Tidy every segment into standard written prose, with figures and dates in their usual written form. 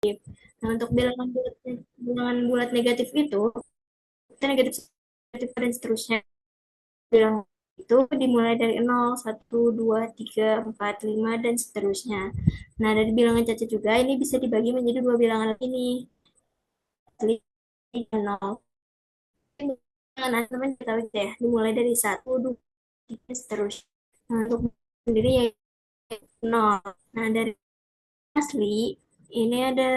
Nah, untuk bilangan bulat negatif itu, kita negatif, negatif dan seterusnya. Bilangan itu dimulai dari 0, 1, 2, 3, 4, 5, dan seterusnya. Nah, dari bilangan cacat juga, ini bisa dibagi menjadi dua bilangan ini. 0. Bilangan asli teman kita tahu ya, dimulai dari 1, 2, 3, seterusnya. Nah, untuk sendiri ya 0. Nah, dari asli ini ada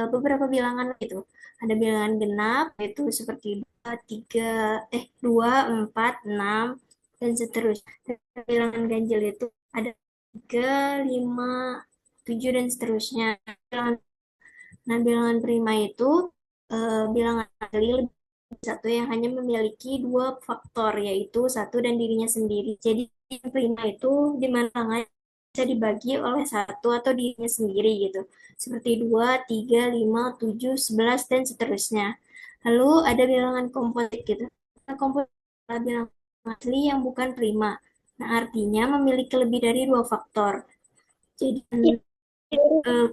beberapa bilangan gitu. Ada bilangan genap itu seperti 2, 3, 2, 4, 6 dan seterusnya. Dan bilangan ganjil itu ada 3, 5, 7 dan seterusnya. Nah, bilangan prima itu bilangan asli lebih satu yang hanya memiliki dua faktor, yaitu satu dan dirinya sendiri. Jadi yang prima itu di mana bisa dibagi oleh satu atau dirinya sendiri gitu. Seperti 2, 3, 5, 7, 11, dan seterusnya. Lalu ada bilangan komposit gitu. Nah, komposit adalah bilangan asli yang bukan prima. Nah, artinya memiliki lebih dari dua faktor. Jadi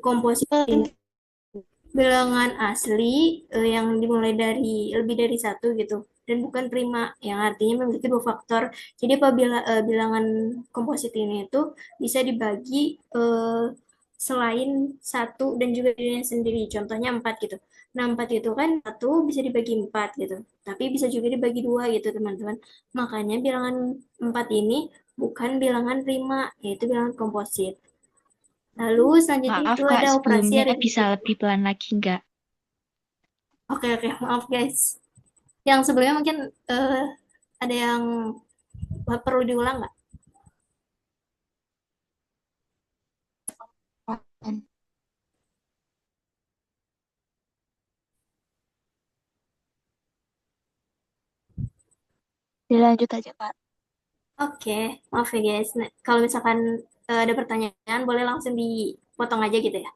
komposit ini bilangan asli yang dimulai dari lebih dari satu gitu dan bukan prima yang artinya memiliki dua faktor. Jadi apabila bilangan komposit ini itu bisa dibagi selain satu dan juga dirinya sendiri, contohnya empat gitu. Nah, empat itu kan satu bisa dibagi empat gitu, tapi bisa juga dibagi dua gitu teman-teman. Makanya bilangan empat ini bukan bilangan prima, yaitu bilangan komposit. Lalu selanjutnya Maaf itu Kak, ada operasi sebelumnya bisa aritmetik. lebih pelan lagi nggak? Oke, oke, maaf guys. Yang sebelumnya mungkin eh, ada yang perlu diulang nggak? Dilanjut aja Kak. Oke, maaf ya guys. Nah, kalau misalkan ada pertanyaan, boleh langsung dipotong aja gitu ya.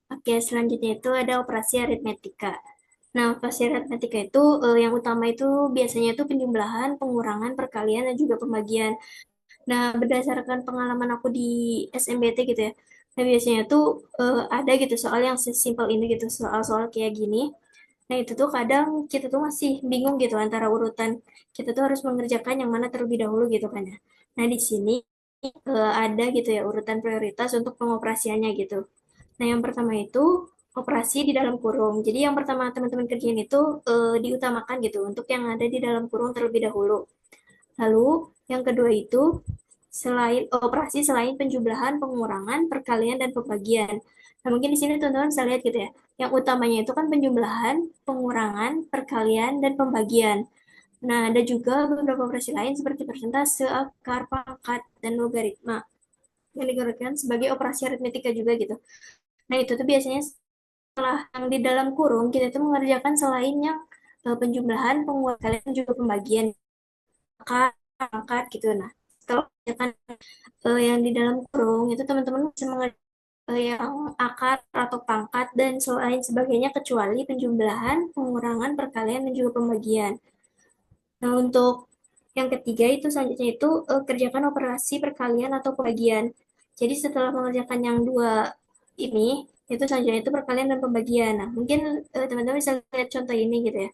Oke, selanjutnya itu ada operasi aritmetika. Nah, operasi aritmetika itu yang utama itu biasanya itu penjumlahan, pengurangan, perkalian, dan juga pembagian. Nah, berdasarkan pengalaman aku di SMBT gitu ya. Nah, biasanya tuh ada gitu soal yang sesimpel ini gitu, soal-soal kayak gini. Nah, itu tuh kadang kita tuh masih bingung gitu antara urutan kita tuh harus mengerjakan yang mana terlebih dahulu gitu kan ya. Nah, di sini ada gitu ya urutan prioritas untuk pengoperasiannya gitu. Nah, yang pertama itu operasi di dalam kurung. Jadi yang pertama teman-teman kerjain itu diutamakan gitu untuk yang ada di dalam kurung terlebih dahulu. Lalu yang kedua itu selain operasi selain penjumlahan, pengurangan, perkalian dan pembagian. Nah, mungkin di sini teman-teman bisa lihat gitu ya. Yang utamanya itu kan penjumlahan, pengurangan, perkalian dan pembagian. Nah, ada juga beberapa operasi lain seperti persentase, akar, pangkat, dan logaritma yang digunakan sebagai operasi aritmetika juga gitu. Nah, itu tuh biasanya setelah yang di dalam kurung kita itu mengerjakan selain yang penjumlahan, pengurangan, dan juga pembagian akar, pangkat gitu. Nah, setelah mengerjakan yang di dalam kurung itu teman-teman bisa mengerjakan yang akar atau pangkat dan lain sebagainya kecuali penjumlahan, pengurangan, perkalian, dan juga pembagian. Nah, untuk yang ketiga itu selanjutnya itu kerjakan operasi perkalian atau pembagian. Jadi setelah mengerjakan yang dua ini, itu selanjutnya itu perkalian dan pembagian. Nah, mungkin teman-teman bisa lihat contoh ini gitu ya.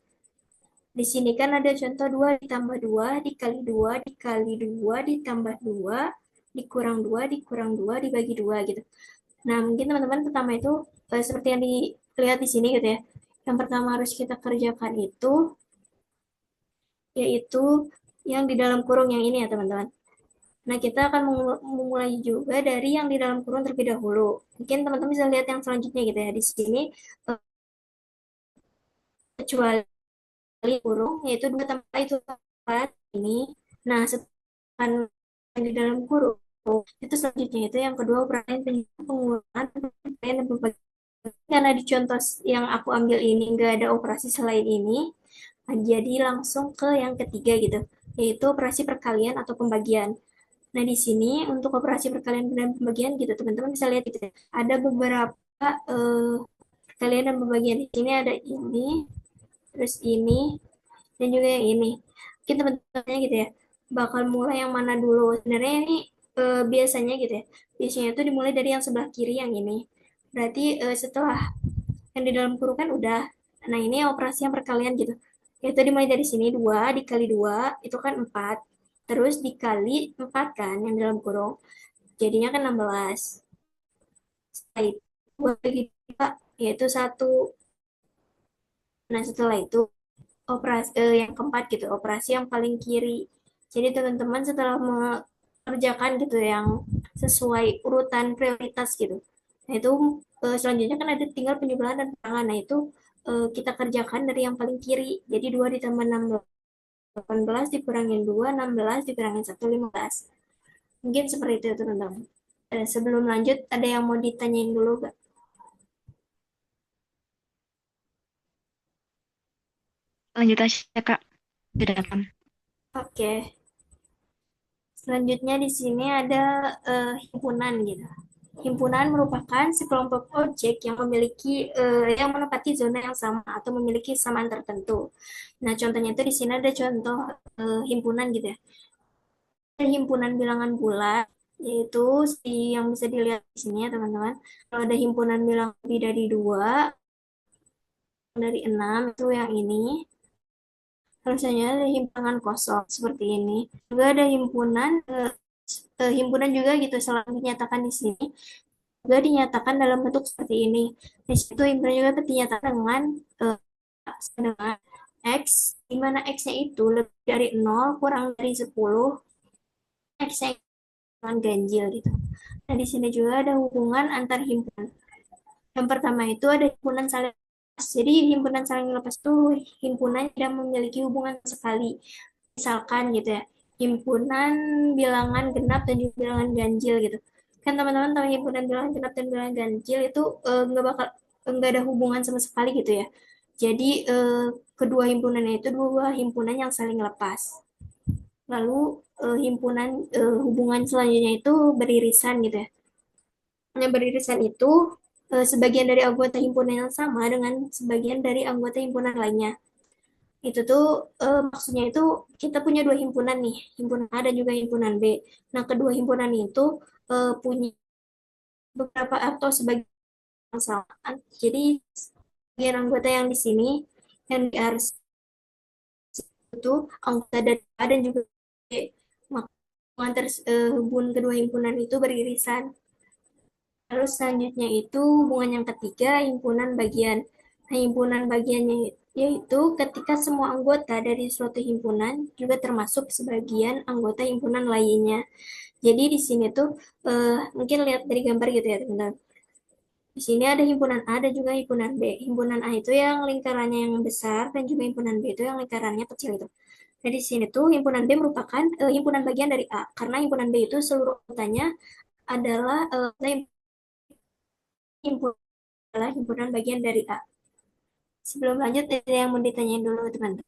Di sini kan ada contoh 2 ditambah 2 dikali 2 dikali 2 ditambah 2 dikurang 2 dikurang 2 dibagi 2 gitu. Nah, mungkin teman-teman pertama itu seperti yang dilihat di sini gitu ya. Yang pertama harus kita kerjakan itu yaitu yang di dalam kurung yang ini ya, teman-teman. Nah, kita akan memulai juga dari yang di dalam kurung terlebih dahulu. Mungkin teman-teman bisa lihat yang selanjutnya gitu ya. Di sini kecuali kurung yaitu dua tambah itu tempat ini. Nah, setelah yang di dalam kurung itu selanjutnya itu yang kedua perayaan pengulangan dan pembagian. Karena di contoh yang aku ambil ini nggak ada operasi selain ini, nah, jadi langsung ke yang ketiga gitu, yaitu operasi perkalian atau pembagian. Nah, di sini untuk operasi perkalian dan pembagian gitu, teman-teman bisa lihat gitu ya. Ada beberapa perkalian dan pembagian. Di sini ada ini, terus ini, dan juga yang ini. Mungkin teman-teman gitu ya, bakal mulai yang mana dulu. Sebenarnya ini biasanya gitu ya. Biasanya itu dimulai dari yang sebelah kiri yang ini. Berarti setelah yang di dalam kurung kan udah. Nah, ini operasi yang perkalian gitu. Yaitu dimulai dari sini, 2 dikali 2 itu kan 4. Terus dikali 4 kan yang dalam kurung. Jadinya kan 16. Setelah itu, 2 bagi 2, yaitu 1. Nah, setelah itu, operasi yang keempat gitu, operasi yang paling kiri. Jadi teman-teman setelah mengerjakan gitu yang sesuai urutan prioritas gitu. Nah, itu selanjutnya kan ada tinggal penjumlahan dan pengurangan. Nah, itu kita kerjakan dari yang paling kiri. Jadi 2 ditambah 16, 18 dikurangin 2, 16 dikurangin 1, 15. Mungkin seperti itu teman-teman. Sebelum lanjut, ada yang mau ditanyain dulu gak? Lanjut aja, Kak. Sudah paham. Oke. Selanjutnya di sini ada himpunan gitu. Himpunan merupakan sekelompok objek yang memiliki yang menempati zona yang sama atau memiliki kesamaan tertentu. Nah, contohnya itu di sini ada contoh himpunan gitu ya. Ada himpunan bilangan bulat, yaitu yang bisa dilihat di sini ya teman-teman. Kalau ada himpunan bilang lebih dari 2, dari 6 itu yang ini. Harusnya ada himpunan kosong seperti ini. Juga ada himpunan juga gitu selalu dinyatakan di sini juga dinyatakan dalam bentuk seperti ini. Di situ himpunan juga dinyatakan eh, dengan X, di mana X-nya itu lebih dari 0 kurang dari 10, X-nya dengan ganjil gitu. Nah, di sini juga ada hubungan antar himpunan. Yang pertama itu ada himpunan saling lepas. Jadi himpunan saling lepas itu himpunan yang tidak memiliki hubungan sekali. Misalkan gitu ya, himpunan bilangan genap dan juga bilangan ganjil gitu. Kan teman-teman tahu himpunan bilangan genap dan bilangan ganjil itu nggak ada hubungan sama sekali gitu ya. Jadi kedua himpunannya itu dua himpunan yang saling lepas. Lalu hubungan selanjutnya itu beririsan gitu ya. Yang beririsan itu sebagian dari anggota himpunan yang sama dengan sebagian dari anggota himpunan lainnya. Itu tuh maksudnya itu kita punya dua himpunan nih, himpunan A dan juga himpunan B. Nah, kedua himpunan itu punya beberapa atau sebagian yang sama. Jadi, sebagian anggota yang di sini yang di RC itu anggota dari A dan juga B. Maka hubungan kedua himpunan itu beririsan. Lalu selanjutnya itu hubungan yang ketiga, himpunan bagian. Nah, himpunan bagiannya yaitu ketika semua anggota dari suatu himpunan juga termasuk sebagian anggota himpunan lainnya. Jadi di sini tuh mungkin lihat dari gambar gitu ya teman-teman. Di sini ada himpunan A dan juga himpunan B. Himpunan A itu yang lingkarannya yang besar dan juga himpunan B itu yang lingkarannya kecil itu. Nah, di sini tuh himpunan B merupakan himpunan bagian dari A karena himpunan B itu seluruh anggotanya adalah himpunan adalah himpunan bagian dari A. Sebelum lanjut, ada yang mau ditanyain dulu, teman-teman.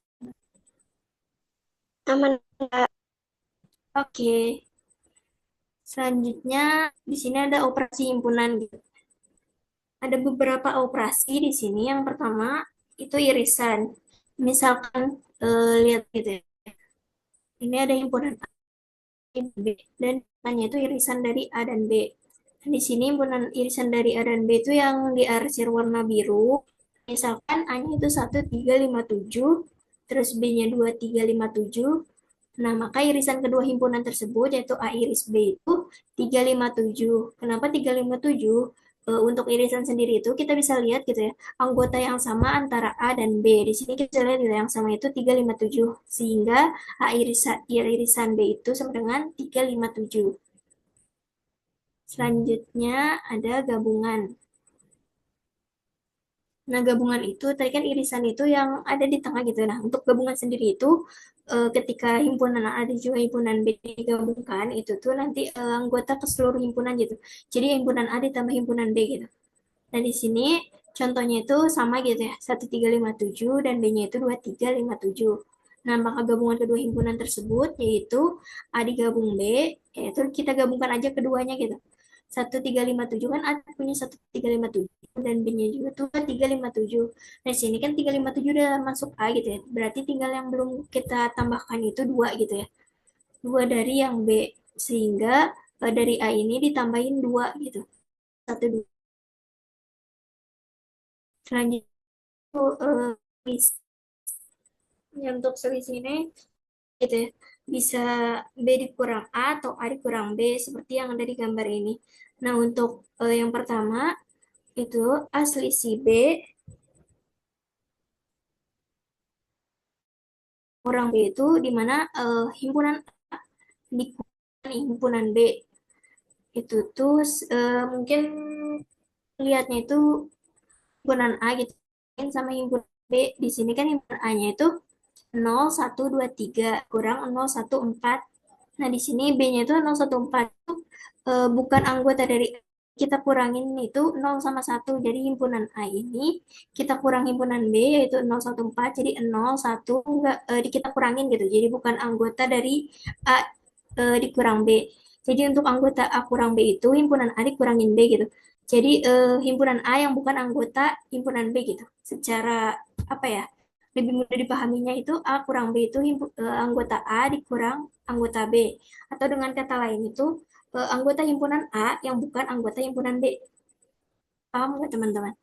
Aman nggak? Oke, selanjutnya di sini ada operasi himpunan gitu. Ada beberapa operasi di sini. Yang pertama itu irisan. Misalkan lihat gitu ya. Ini ada himpunan A dan B dan hanya itu irisan dari A dan B. Dan di sini himpunan irisan dari A dan B itu yang diarsir warna biru. Misalkan A-nya itu 1357, terus B-nya 2357. Nah, maka irisan kedua himpunan tersebut yaitu A iris B itu 357. Kenapa 357? Untuk irisan sendiri itu kita bisa lihat gitu ya, anggota yang sama antara A dan B. Di sini kita bisa lihat gitu, yang sama itu 357. Sehingga irisan B itu sama dengan 357. Selanjutnya ada gabungan. Nah, gabungan itu tadi kan irisan itu yang ada di tengah gitu. Nah, untuk gabungan sendiri itu ketika himpunan A dan juga himpunan B digabungkan itu tuh nanti anggota ke seluruh himpunan gitu. Jadi himpunan A ditambah himpunan B gitu. Nah, di sini contohnya itu sama gitu ya. 1357 dan B-nya itu 2357. Nah, maka gabungan kedua himpunan tersebut yaitu A digabung B, yaitu kita gabungkan aja keduanya gitu. 1357 kan A punya 1357 dan B-nya juga tuh 357. Nah, sini kan 357 udah masuk A gitu ya. Berarti tinggal yang belum kita tambahkan itu 2 gitu ya. 2 dari yang B. Sehingga dari A ini ditambahin 2 gitu. 1, 2. Selanjutnya bis- ya, untuk selisih ini gitu ya. Bisa B dikurang A atau A dikurang B seperti yang ada di gambar ini. Nah, untuk yang pertama itu A selisih B kurang B itu di mana himpunan A dikurangi himpunan B. Itu tuh mungkin lihatnya itu himpunan A gitu sama himpunan B. Di sini kan himpunan A-nya itu 0, 1, 2, 3 kurang 0, 1, 4. Nah, di sini B-nya itu 0, 1, 4 itu bukan anggota dari kita kurangin itu 0 sama 1. Jadi himpunan A ini kita kurang himpunan B yaitu 0, 1, 4. Jadi 0, 1 enggak kita kurangin gitu. Jadi bukan anggota dari A dikurang B. Jadi untuk anggota A kurang B itu himpunan A dikurangin B gitu. Jadi himpunan A yang bukan anggota himpunan B gitu. Secara apa ya? Lebih mudah dipahaminya itu A kurang B itu anggota A dikurang anggota B. Atau dengan kata lain itu anggota himpunan A yang bukan anggota himpunan B. Paham nggak teman-teman?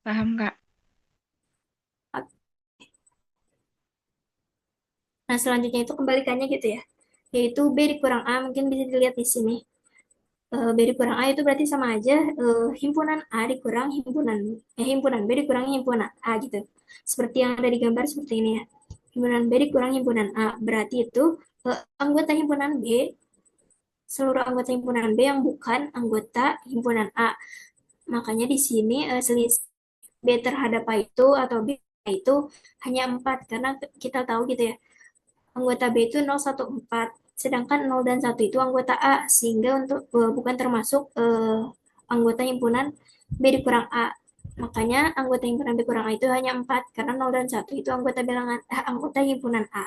Paham, Kak? Nah, selanjutnya itu kembalikannya gitu ya. Yaitu B dikurang A, mungkin bisa dilihat di sini. B dikurang A itu berarti sama aja himpunan A dikurang himpunan B dikurangi himpunan A gitu. Seperti yang ada di gambar seperti ini ya. Himpunan B dikurang himpunan A. Berarti itu anggota himpunan B, seluruh anggota himpunan B yang bukan anggota himpunan A. Makanya di sini selisih B terhadap A itu atau B itu hanya 4 karena kita tahu gitu ya. Anggota B itu 0, 1, 4, sedangkan 0 dan 1 itu anggota A sehingga untuk bukan termasuk anggota himpunan B dikurang A. Makanya anggota himpunan B kurang A itu hanya 4 karena 0 dan 1 itu anggota bilangan anggota himpunan A.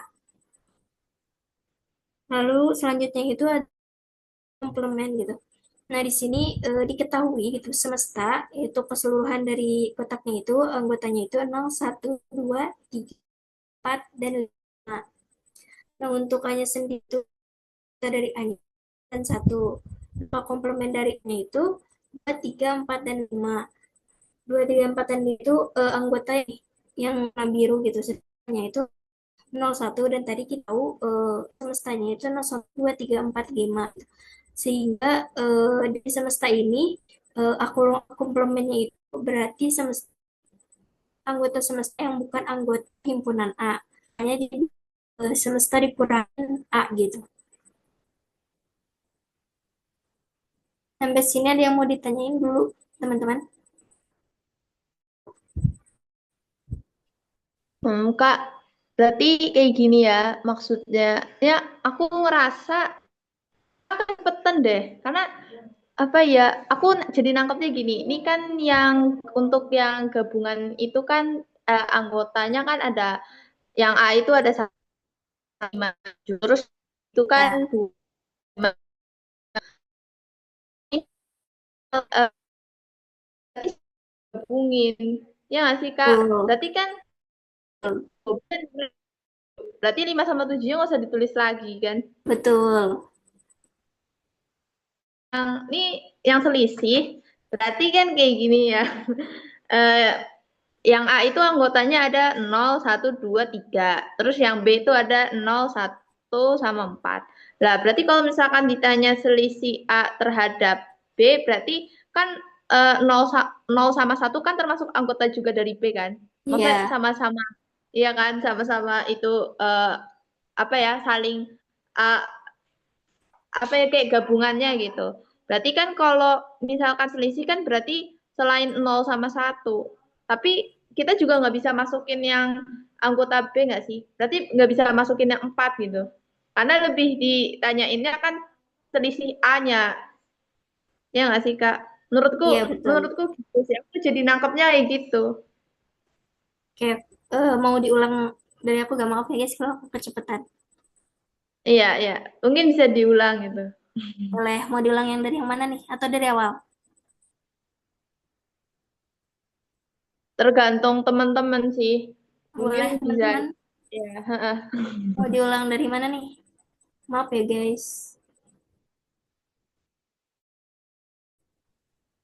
Lalu selanjutnya itu ada komplement gitu. Nah, di sini diketahui gitu semesta yaitu keseluruhan dari kotaknya itu anggotanya itu 0, 1, 2, 3, 4 dan 5. Nah, untuk A-nya sendiri itu dari A dan 1. Nah, komplement dari A-nya itu 2, 3, 4 dan 5. 2, 3, 4 dan 5 itu anggota yang warna biru gitu. Sedangkan itu 0, 1 dan tadi kita tahu semestanya itu 0, 1, 2, 3, 4, 5. Sehingga di semesta ini aku komplemennya itu berarti anggota semesta yang bukan anggota himpunan A. Hanya jadi semesta dikurangin A gitu. Sampai sini ada yang mau ditanyain dulu, teman-teman? Kak, berarti kayak gini ya maksudnya. Ya, aku ngerasa kepetan deh. Karena apa ya, aku jadi nangkepnya gini. Ini kan yang untuk yang gabungan itu kan anggotanya kan ada yang A itu ada 5. Terus itu kan Ya, 2. Eh, berarti gabungin. Ya nggak sih, Kak? betul. Berarti kan berarti 5 sama 7 nggak usah ditulis lagi kan? Betul. Ini yang selisih, berarti kan kayak gini ya. Eh, yang A itu anggotanya ada 0, 1, 2, 3. Terus yang B itu ada 0, 1 sama 4. Lah, berarti kalau misalkan ditanya selisih A terhadap B, berarti kan 0 sama 1 kan termasuk anggota juga dari B kan? Maksudnya Iya. sama-sama, iya kan? Sama-sama itu eh, apa ya, saling eh, apa ya kayak gabungannya gitu. Berarti kan kalau misalkan selisih kan berarti selain 0 sama 1. Tapi kita juga nggak bisa masukin yang anggota B nggak sih? Berarti nggak bisa masukin yang 4 gitu. Karena lebih ditanyainnya kan selisih A-nya. Ya nggak sih, Kak? Menurutku, Iya, betul. menurutku gitu sih. Aku jadi nangkepnya kayak gitu. Kayak mau diulang dari aku gak maaf ya guys kalau aku kecepatan. Iya, iya. Mungkin bisa diulang gitu. Boleh, mau diulang yang dari yang mana nih? Atau dari awal? Tergantung teman-teman sih. Mungkin Boleh, bisa teman-teman. ya. Heeh. Mau diulang dari mana nih? Maaf ya guys.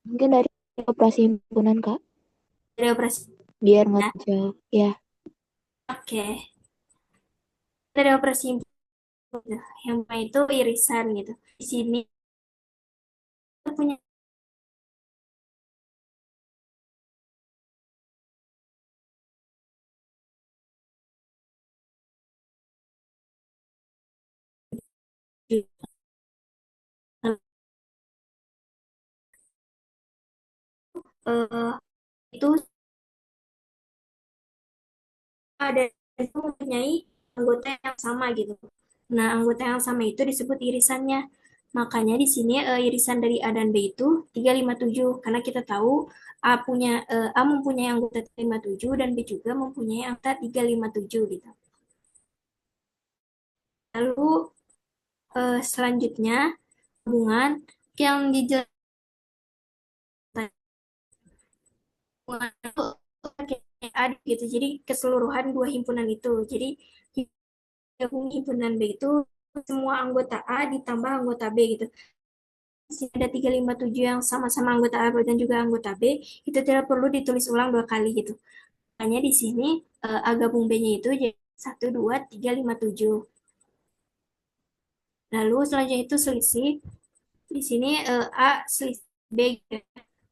Mungkin dari operasi himpunan, Kak, Dari operasi. biar Ya. nggak jauh. Ya, Oke. Dari operasi yang pertama itu irisan gitu. Di sini kita punya eh, itu ada itu mempunyai anggota yang sama gitu. Nah, anggota yang sama itu disebut irisannya. Makanya di sini irisan dari A dan B itu 357 karena kita tahu A mempunyai anggota 357 dan B juga mempunyai anggota 357 gitu. Lalu selanjutnya hubungan yang dijelaskan itu kayak adik gitu. Jadi keseluruhan dua himpunan itu. Jadi gabung himpunan B itu semua anggota A ditambah anggota B gitu. Jika ada 357 yang sama-sama anggota A dan juga anggota B, itu tidak perlu ditulis ulang dua kali gitu. Makanya di sini A gabung B-nya itu jadi 1, 2, 3, 5, 7. Lalu selanjutnya itu selisih. Di sini A selisih B gitu.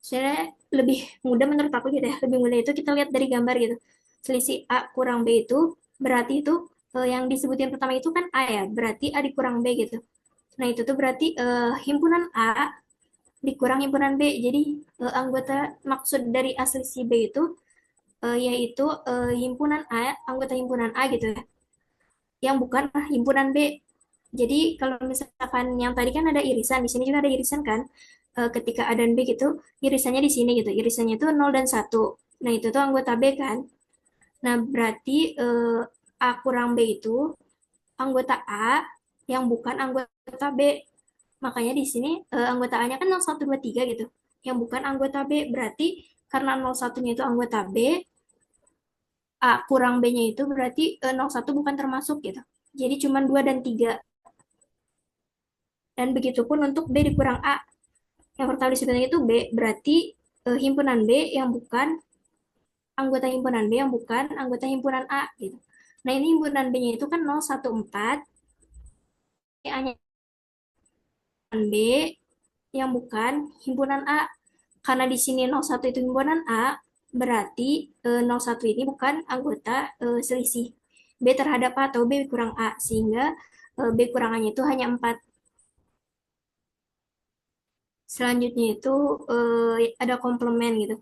Sebenarnya lebih mudah menurut aku gitu ya. Lebih mudah itu kita lihat dari gambar gitu. Selisih A kurang B itu berarti itu yang disebutin pertama itu kan A ya. Berarti A dikurang B gitu. Nah itu tuh berarti himpunan A dikurang himpunan B. Jadi anggota maksud dari A selisih B itu yaitu himpunan A, anggota himpunan A gitu ya. Yang bukan himpunan B. Jadi kalau misalkan yang tadi kan ada irisan, di sini juga ada irisan kan. Ketika A dan B gitu, irisannya di sini gitu. Irisannya itu 0 dan 1. Nah, itu tuh anggota B kan. Nah, berarti A kurang B itu anggota A yang bukan anggota B. Makanya di sini anggota A-nya kan 0, 1, 2, 3 gitu. Yang bukan anggota B. Berarti karena 01-nya itu anggota B, A kurang B-nya itu berarti 01 bukan termasuk gitu. Jadi cuma 2 dan 3. Dan begitu pun untuk B dikurang A. Yang pertama disebutnya itu B, berarti himpunan B yang bukan anggota himpunan B yang bukan anggota himpunan A gitu. Nah, ini himpunan B-nya itu kan 014, A-nya B yang bukan himpunan A. Karena di sini 01 itu himpunan A, berarti 01 ini bukan anggota selisih B terhadap A atau B kurang A, sehingga B kurangannya itu hanya 4. Selanjutnya itu ada komplement gitu.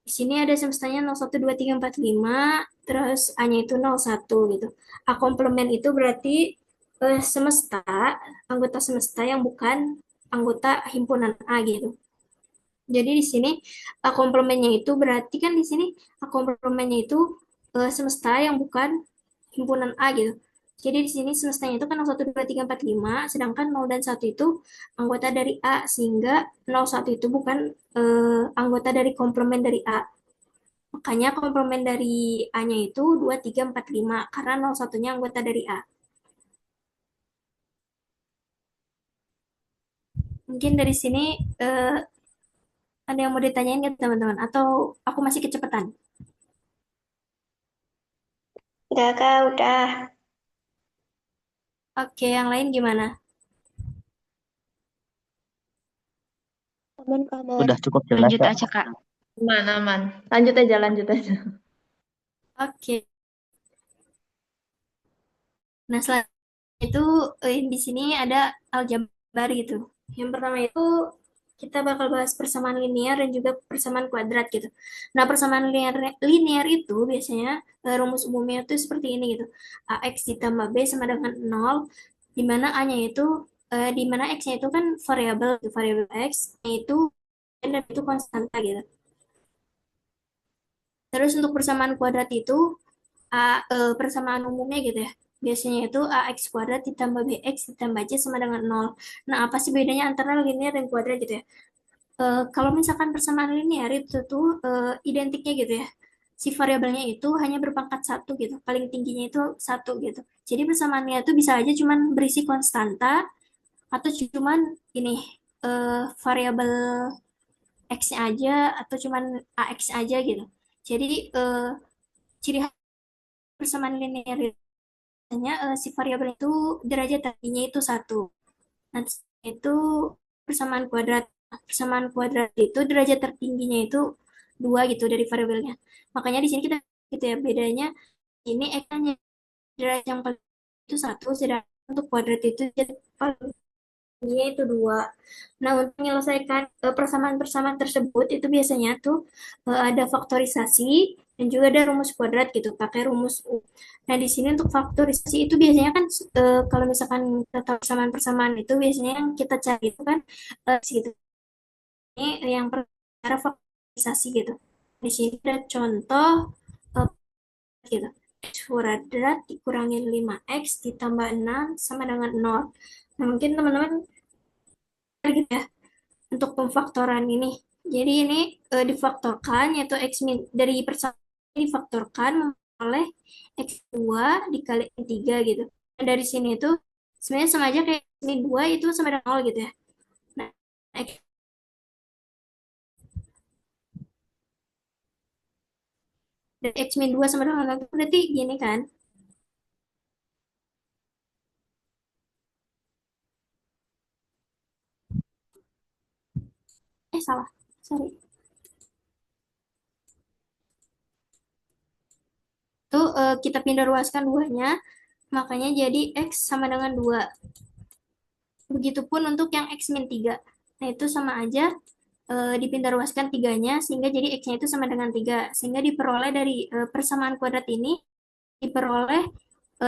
Di sini ada semestanya 01, 2, 3, 4, 5, terus A-nya itu 01 gitu. A komplement itu berarti semesta, anggota semesta yang bukan anggota himpunan A gitu. Jadi di sini A komplemennya itu berarti kan di sini A komplemennya itu semesta yang bukan himpunan A gitu. Jadi di sini semestanya itu kan 01, 2, 3, 4, 5, sedangkan 0 dan 1 itu anggota dari A, sehingga 01 itu bukan anggota dari komplement dari A. Makanya komplement dari A-nya itu 2, 3, 4, 5, karena 01-nya anggota dari A. Mungkin dari sini ada yang mau ditanyain nggak teman-teman? Atau aku masih kecepatan? Udah Kak, udah. Oke, yang lain gimana? aman, Kak, aman. Udah cukup jelas, Lanjut Kak. aja, Kak. Aman, aman. Lanjut aja, lanjut aja. Oke. Nah, selanjutnya itu di sini ada aljabar gitu. Yang pertama itu kita bakal bahas persamaan linear dan juga persamaan kuadrat gitu. Nah, persamaan linear itu biasanya rumus umumnya itu seperti ini gitu. AX ditambah B sama dengan 0, di mana A-nya itu di mana X-nya itu kan variabel gitu, variabel X itu dan itu konstanta gitu. Terus untuk persamaan kuadrat itu persamaan umumnya gitu ya. Biasanya itu AX kuadrat ditambah BX ditambah C sama dengan 0. Nah, apa sih bedanya antara linear dan kuadrat gitu ya? Kalau misalkan persamaan linear itu tuh identiknya gitu ya. si variabelnya itu hanya berpangkat 1 gitu, paling tingginya itu 1 gitu. Jadi persamaannya itu bisa aja cuman berisi konstanta atau cuman ini variabel x-nya aja atau cuman ax aja gitu. Jadi ciri khas persamaan linear si variabel itu derajat tingginya itu 1. Nanti itu persamaan kuadrat. Persamaan kuadrat itu derajat tertingginya itu 2 gitu dari variabelnya. Makanya di sini kita gitu ya, bedanya ini x-nya derajat yang paling itu 1, sedangkan untuk kuadrat itu derajat paling tingginya itu 2. Nah, untuk menyelesaikan persamaan-persamaan tersebut itu biasanya tuh ada faktorisasi dan juga ada rumus kuadrat gitu, pakai rumus U. Nah, di sini untuk faktorisasi itu biasanya kan kalau misalkan kita tahu persamaan-persamaan itu biasanya yang kita cari itu kan gitu. Ini yang perkara faktorisasi gitu. Di sini ada contoh eh, gitu. X kuadrat dikurangi 5x ditambah 6 sama dengan 0. Nah, mungkin teman-teman gitu ya untuk pemfaktoran ini. Jadi ini difaktorkan yaitu x min dari persamaan difaktorkan oleh x2 dikali 3 gitu. Dan dari sini itu sebenarnya sama aja kayak x min 2 itu sama dengan 0 gitu ya. Nah, x dari x min 2 sama dengan 0 itu berarti gini kan. Salah. Sorry. Itu kita pindah ruaskan duanya, makanya jadi x sama dengan 2. Begitupun untuk yang x min 3. Nah, itu sama aja dipindah ruaskan tiganya sehingga jadi x-nya itu sama dengan 3. Sehingga diperoleh dari persamaan kuadrat ini diperoleh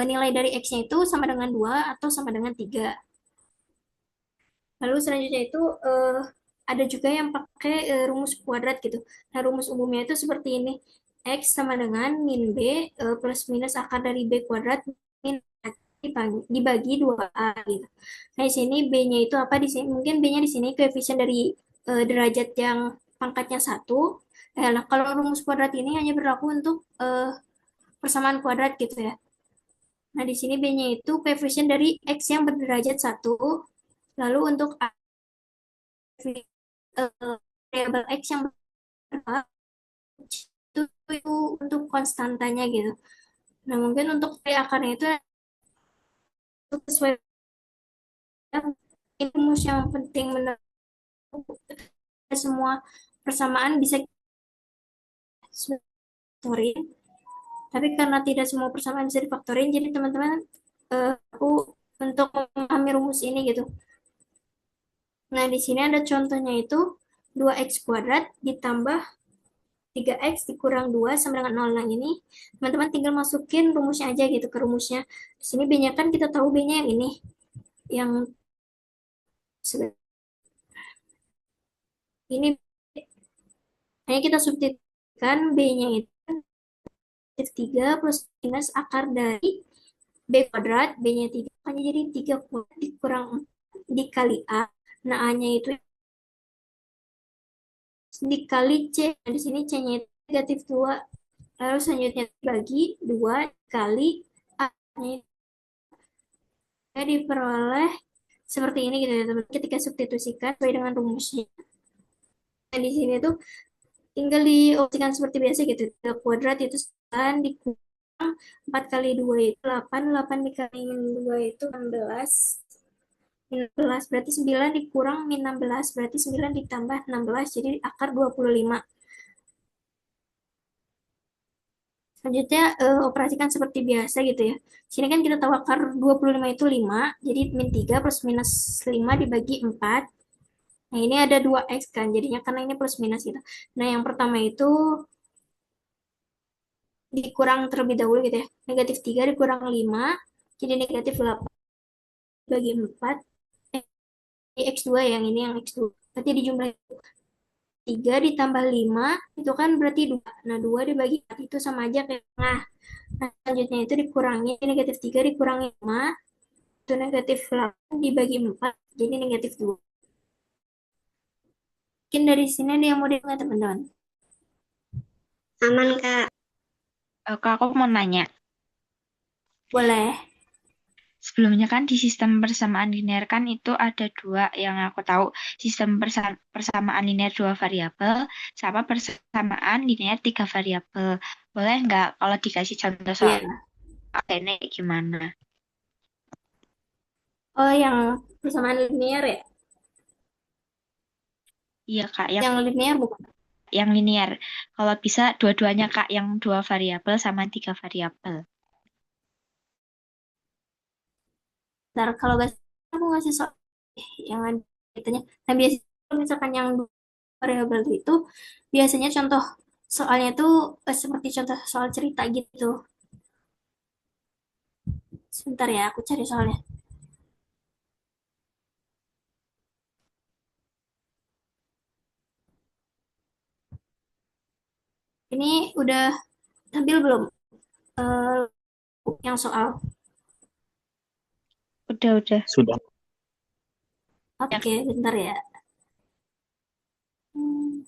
nilai dari x-nya itu sama dengan 2 atau sama dengan 3. Lalu selanjutnya itu ada juga yang pakai rumus kuadrat gitu. Nah, rumus umumnya itu seperti ini. X sama dengan min B plus minus akar dari B kuadrat min A dibagi 2A gitu. Nah, di sini B-nya itu apa di sini? Mungkin B-nya di sini koefisien dari derajat yang pangkatnya 1. Nah, kalau rumus kuadrat ini hanya berlaku untuk persamaan kuadrat gitu ya. Nah, di sini B-nya itu koefisien dari X yang berderajat 1. Lalu untuk variabel X yang berapa itu untuk konstantanya gitu. Nah, mungkin untuk V akarnya itu sesuai rumus yang penting menurut semua persamaan bisa difaktorin. Tapi karena tidak semua persamaan bisa difaktorin, jadi teman-teman aku untuk memahami rumus ini gitu. Nah, di sini ada contohnya itu 2x kuadrat ditambah 3x dikurang 2 sama dengan 0. Nah, ini teman-teman tinggal masukin rumusnya aja gitu ke rumusnya. Di sini B-nya kan kita tahu B-nya yang ini. Yang ini hanya kita substitusikan B-nya itu 3 plus minus akar dari B kuadrat, B-nya 3, makanya jadi 3 kuadrat dikurang 4 dikali A. Nah, A-nya itu dikali C. Nah, di sini C-nya itu negatif 2. Lalu selanjutnya bagi 2 kali A-nya itu diperoleh seperti ini gitu ya teman. Ketika substitusikan sesuai dengan rumusnya. Nah, di sini tuh tinggal dioptikan seperti biasa gitu. 3 kuadrat itu 9 dikurang 4 kali 2 itu 8. 8 dikali 2 itu 16. 16 berarti 9 dikurang min 16 berarti 9 ditambah 16 jadi akar 25. Selanjutnya operasikan seperti biasa gitu ya. Sini kan kita tahu akar 25 itu 5, jadi min 3 plus minus 5 dibagi 4. Nah, ini ada 2x kan, jadinya karena ini plus minus gitu. Nah, yang pertama itu dikurang terlebih dahulu gitu ya. Negatif 3 dikurang 5, jadi negatif 8 bagi 4. X2 yang ini yang X2. Berarti dijumlahin 3 ditambah 5, itu kan berarti 2. Nah, 2 dibagi 4 itu sama aja kayak tengah. Nah, selanjutnya itu dikurangi, negatif 3 dikurangi 5, itu negatif 8 dibagi 4, jadi negatif 2. Mungkin dari sini ada yang mau nggak teman-teman? Aman, Kak. Kak, aku mau nanya. Boleh. Sebelumnya kan di sistem persamaan linear kan itu ada dua yang aku tahu. Sistem persamaan linear dua variabel sama persamaan linear tiga variabel. Boleh nggak kalau dikasih contoh soal Iya. ini gimana? Oh, yang persamaan linear ya? Iya Kak, yang Yang linear bukan? linear. Kalau bisa dua-duanya Kak, yang dua variabel sama tiga variabel. Ntar kalau gak salah aku ngasih soal yang ada ceritanya. Nah, biasanya kalau misalkan yang dua variabel itu biasanya contoh soalnya itu seperti contoh soal cerita gitu. Sebentar ya, aku cari soalnya. Ini udah tampil belum? Eh, yang soal. Udah. Sudah. Ya, Oke, bentar ya. Hmm,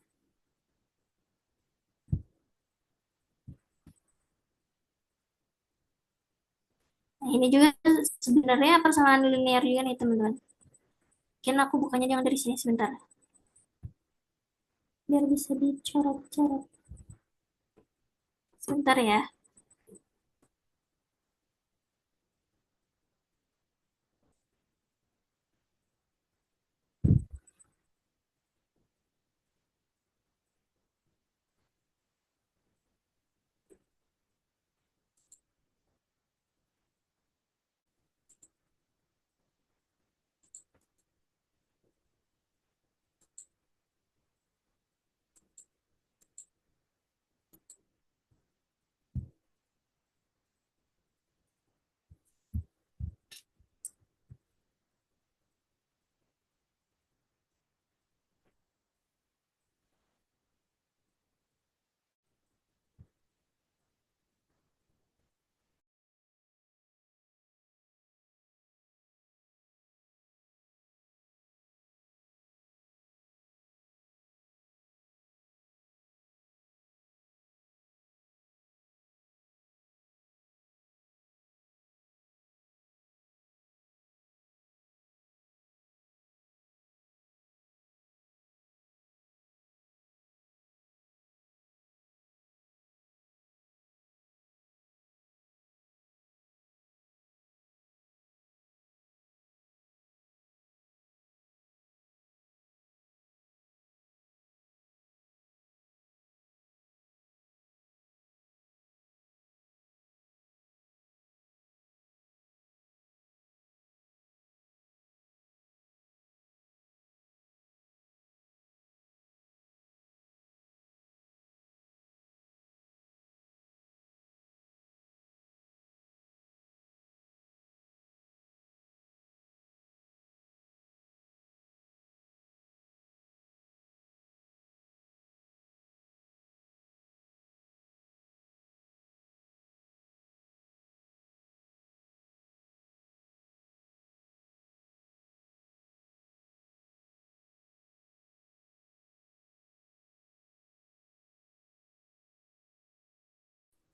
Nah, ini juga sebenarnya persamaan linear juga nih, teman-teman. Mungkin aku bukannya jangan dari sini sebentar. Biar bisa dicoret-coret. Sebentar ya.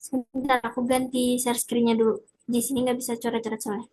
Sebentar, aku ganti share screen-nya dulu. Di sini nggak bisa coret-coret soalnya.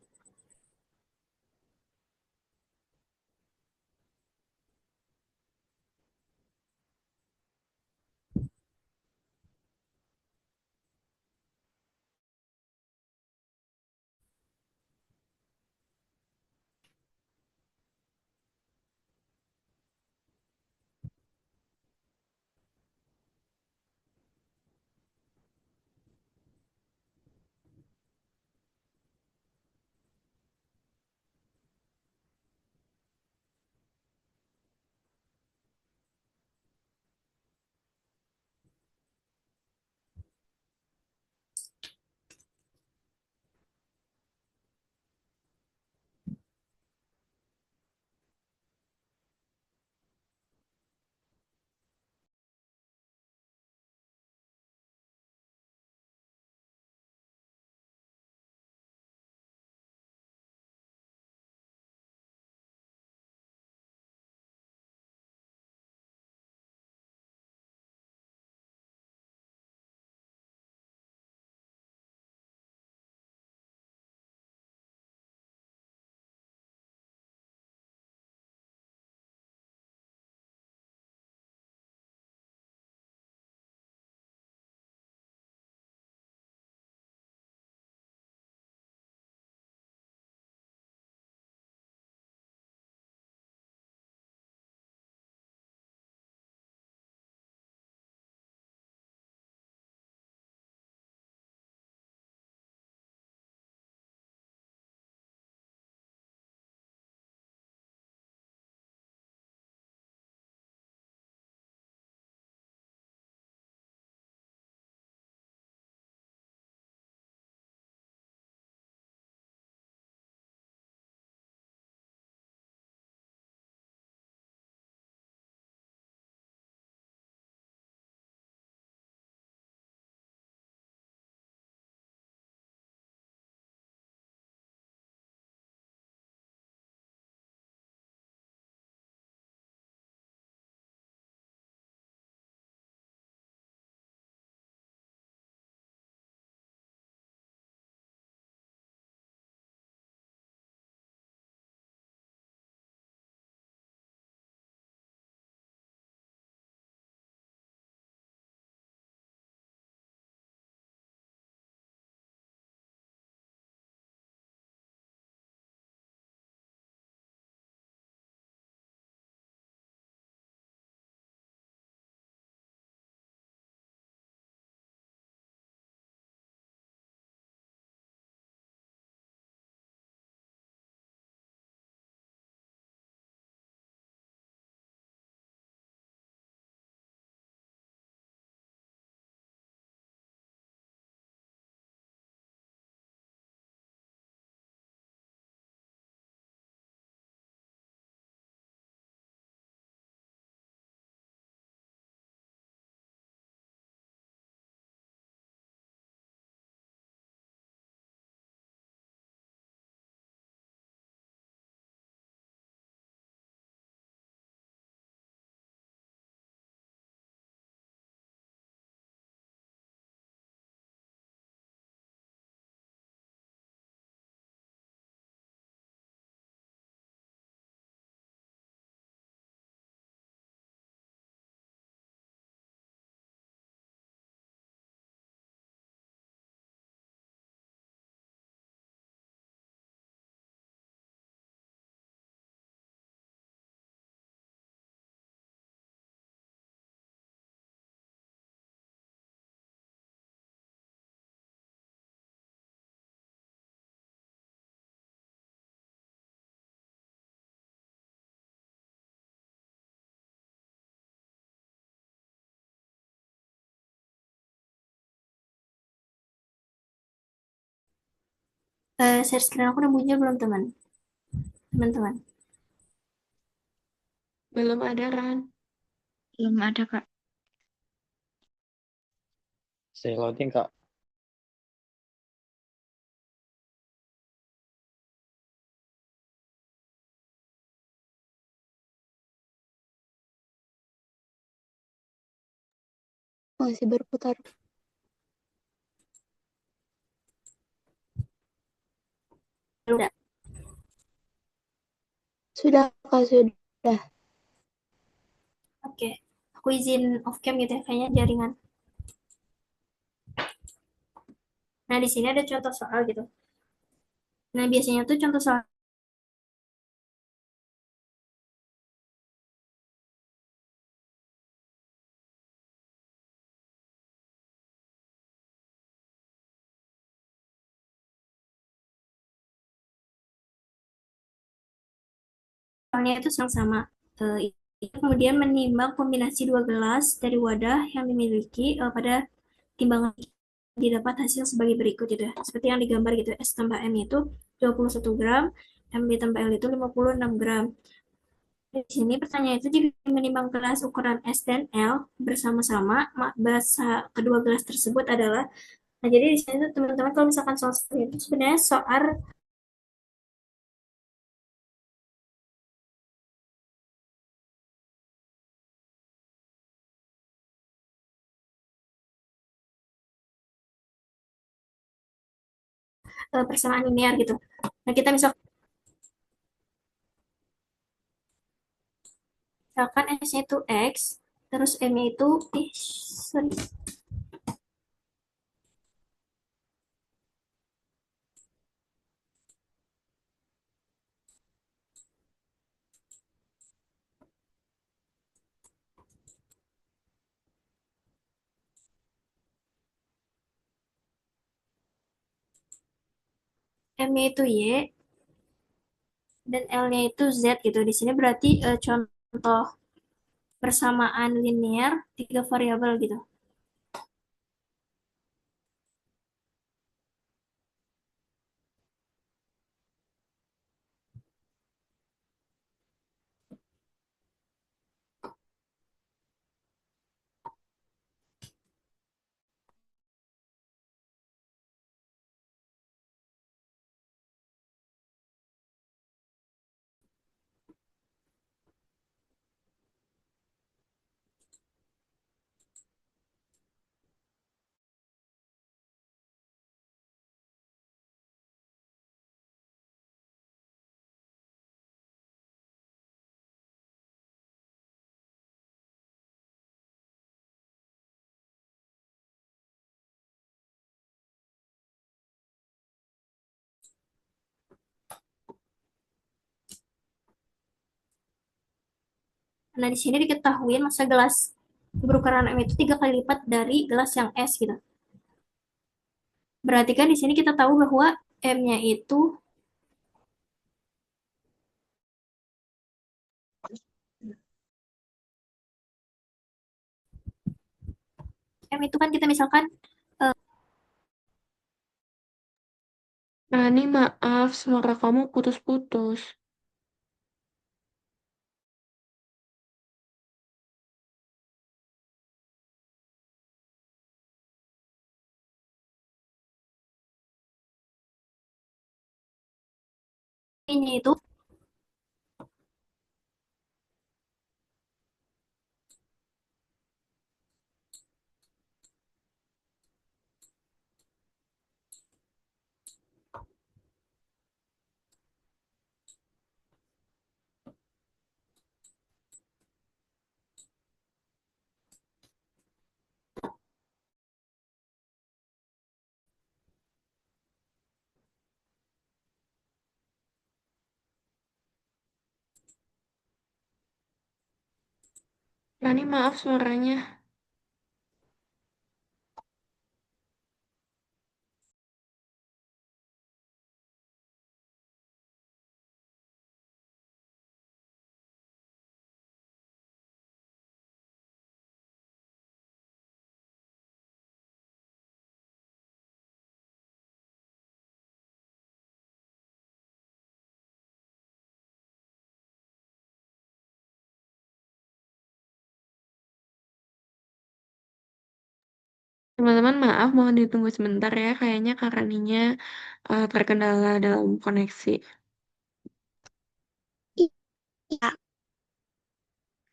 Share screen aku udah muncul belum teman-teman? Belum ada, Ran. Belum ada, Kak. Saya loading, Kak. Masih berputar. Udah. Sudah, Kak, sudah. Oke. Aku izin off cam gitu ya, kayaknya jaringan. Nah, di sini ada contoh soal gitu. Nah, biasanya tuh contoh soalnya itu sama-sama. Kemudian menimbang kombinasi dua gelas dari wadah yang dimiliki pada timbangan didapat hasil sebagai berikut gitu ya. Seperti yang digambar gitu, S tambah M itu 21 gram, MB tambah L itu 56 gram. Di sini pertanyaan itu jika menimbang gelas ukuran S dan L bersama-sama, masa kedua gelas tersebut adalah. Nah, jadi di sini tuh teman-teman kalau misalkan soal seperti itu sebenarnya soal persamaan linear gitu. Nah, kita misalkan S-nya itu X, terus M-nya itu, sorry, M-nya itu Y, dan L-nya itu Z gitu. Di sini berarti contoh persamaan linear tiga variabel gitu. Nah, di sini diketahui masa gelas berukuran M itu 3 kali lipat dari gelas yang S gitu. Berarti kan di sini kita tahu bahwa M-nya itu M itu kan kita misalkan Rani, maaf, suara kamu putus-putus. I-nya itu Rani, maaf suaranya. Teman-teman, maaf, mohon ditunggu sebentar ya. Kayaknya Kak Raninya terkendala dalam koneksi. Iya.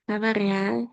Sabar ya.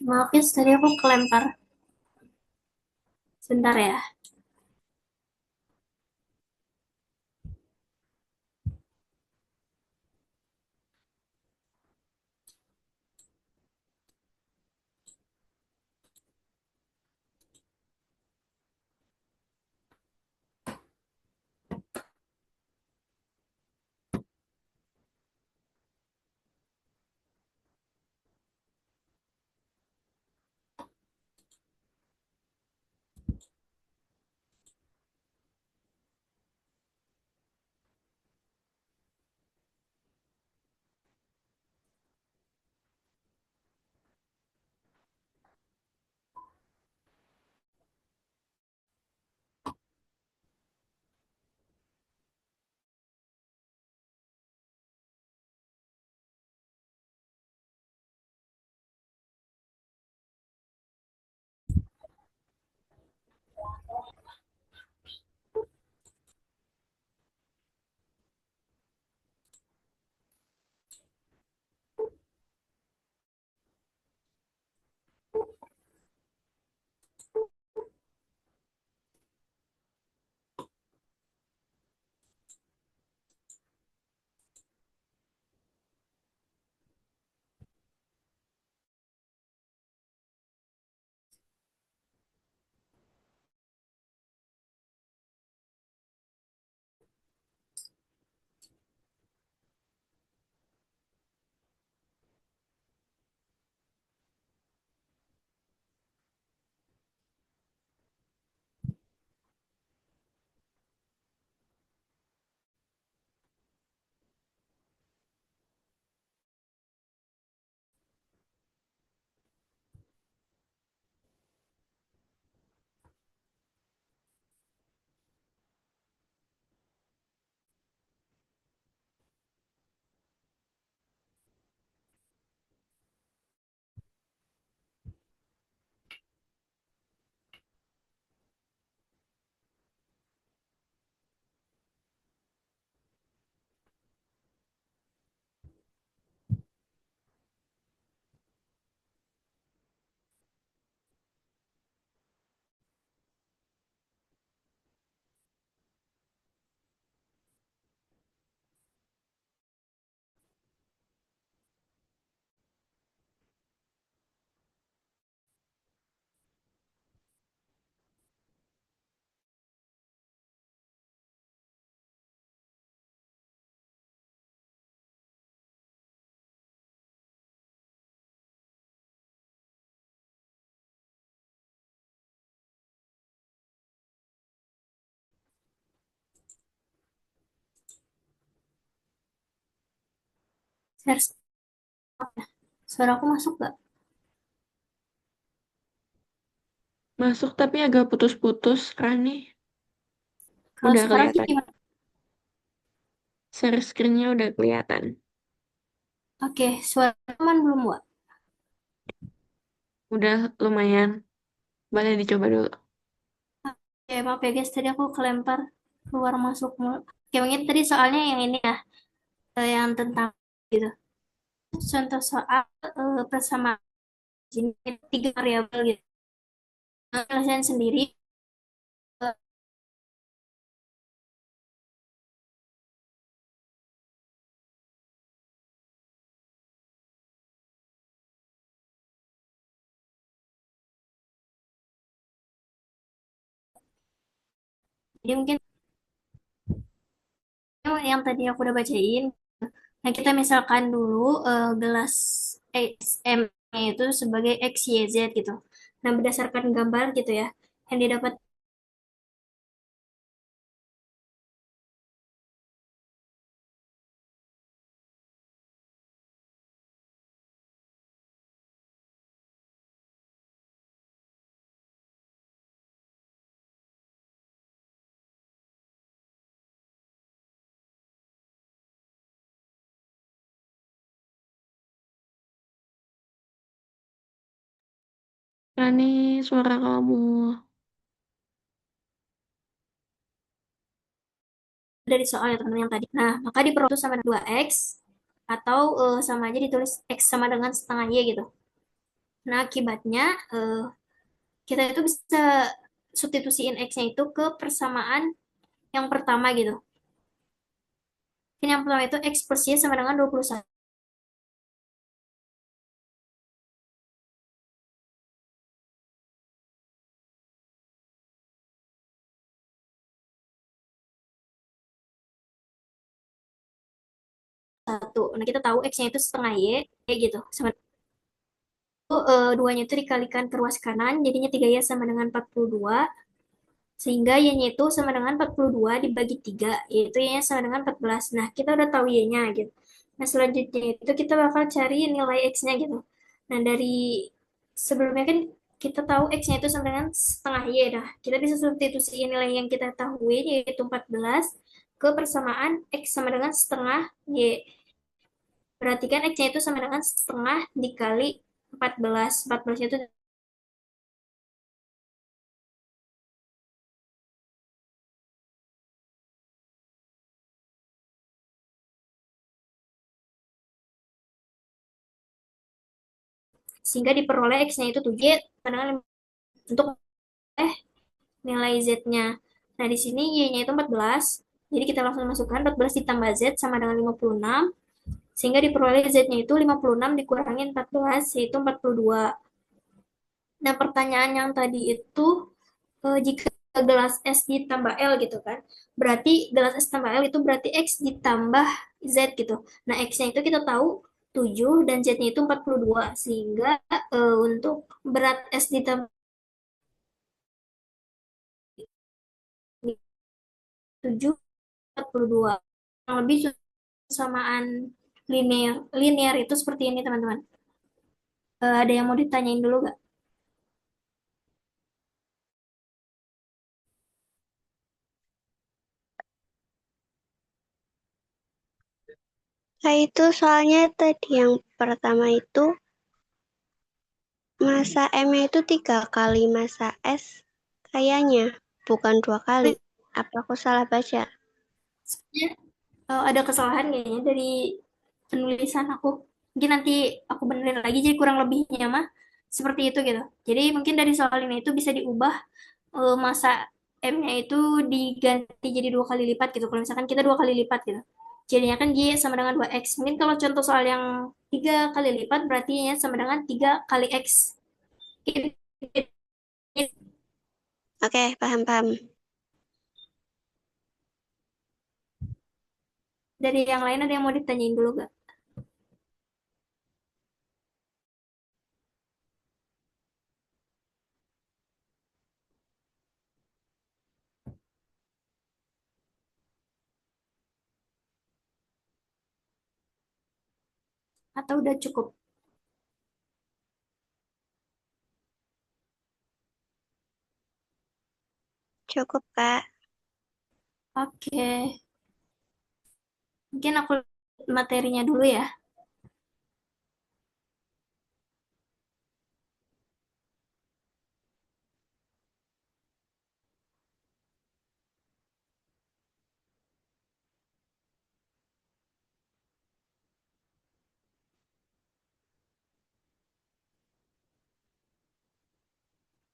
Maaf ya, tadi aku kelempar. Sebentar ya. Share suara aku masuk gak? Masuk tapi agak putus-putus, Rani. Kalau Udah sekarang kelihatan. gimana? Share screen-nya udah kelihatan. Oke, suara aman belum, Wak? Udah lumayan. Boleh dicoba dulu. Oke, maaf ya guys, tadi aku kelempar keluar masuk mulu. Oke, mungkin tadi soalnya yang ini ya, yang tentang gitu. Contoh soal persamaan ini tiga variabel gitu. Nah, kalian sendiri eh, jadi mungkin yang tadi aku udah bacain. Nah, kita misalkan dulu gelas XM-nya itu sebagai X, Y, Z gitu. Nah, berdasarkan gambar gitu ya, yang didapat Rani, suara kamu. dari soal ya teman-teman yang tadi. Nah, maka diperoleh sama dengan 2X atau sama aja ditulis X sama dengan setengah Y gitu. Nah, akibatnya kita itu bisa substitusiin X-nya itu ke persamaan yang pertama gitu. Yang pertama itu X plus Y sama dengan 21. Nah, kita tahu X-nya itu setengah Y, kayak gitu. Sama itu, duanya itu dikalikan ke ruas kanan, jadinya 3Y sama dengan 42. Sehingga Y-nya itu sama dengan 42 dibagi 3, yaitu Y-nya sama dengan 14. Nah, kita udah tahu Y-nya gitu. Nah, selanjutnya itu kita bakal cari nilai X-nya gitu. Nah, dari sebelumnya kan kita tahu X-nya itu sama dengan setengah Y. Nah, kita bisa substitusi nilai yang kita tahu yaitu 14 ke persamaan X sama dengan setengah Y. Berarti kan X-nya itu sama dengan setengah dikali 14. 14 itu sehingga diperoleh X-nya itu 7 sama dengan untuk nilai Z-nya. Nah, di sini Y-nya itu 14. Jadi kita langsung masukkan 14 ditambah Z sama dengan 56. Sehingga diperoleh Z-nya itu 56 dikurangi 14, yaitu 42. Nah, pertanyaan yang tadi itu, jika gelas S ditambah L gitu kan, berarti gelas S tambah L itu berarti X ditambah Z gitu. Nah, X-nya itu kita tahu 7 dan Z-nya itu 42. Sehingga untuk berat S ditambah 7 42. Yang lebih samaan linear linear itu seperti ini teman-teman. Ada yang mau ditanyain dulu gak? Nah, itu soalnya tadi yang pertama itu masa M-nya itu 3 kali masa S kayaknya, bukan 2 kali. Apa aku salah baca? Sebenarnya ada kesalahan kayaknya dari penulisan aku. Mungkin nanti aku benerin lagi jadi kurang lebihnya mah seperti itu gitu. Jadi mungkin dari soal ini itu bisa diubah masa M-nya itu diganti jadi 2 kali lipat gitu. Kalau misalkan kita 2 kali lipat gitu. Jadinya kan Y sama dengan 2X. Mungkin kalau contoh soal yang 3 kali lipat berarti Y sama dengan 3 kali X. Oke, paham-paham. Dari yang lain ada yang mau ditanyain dulu gak? Atau udah cukup? Cukup, Kak. Oke. Mungkin aku materinya dulu ya.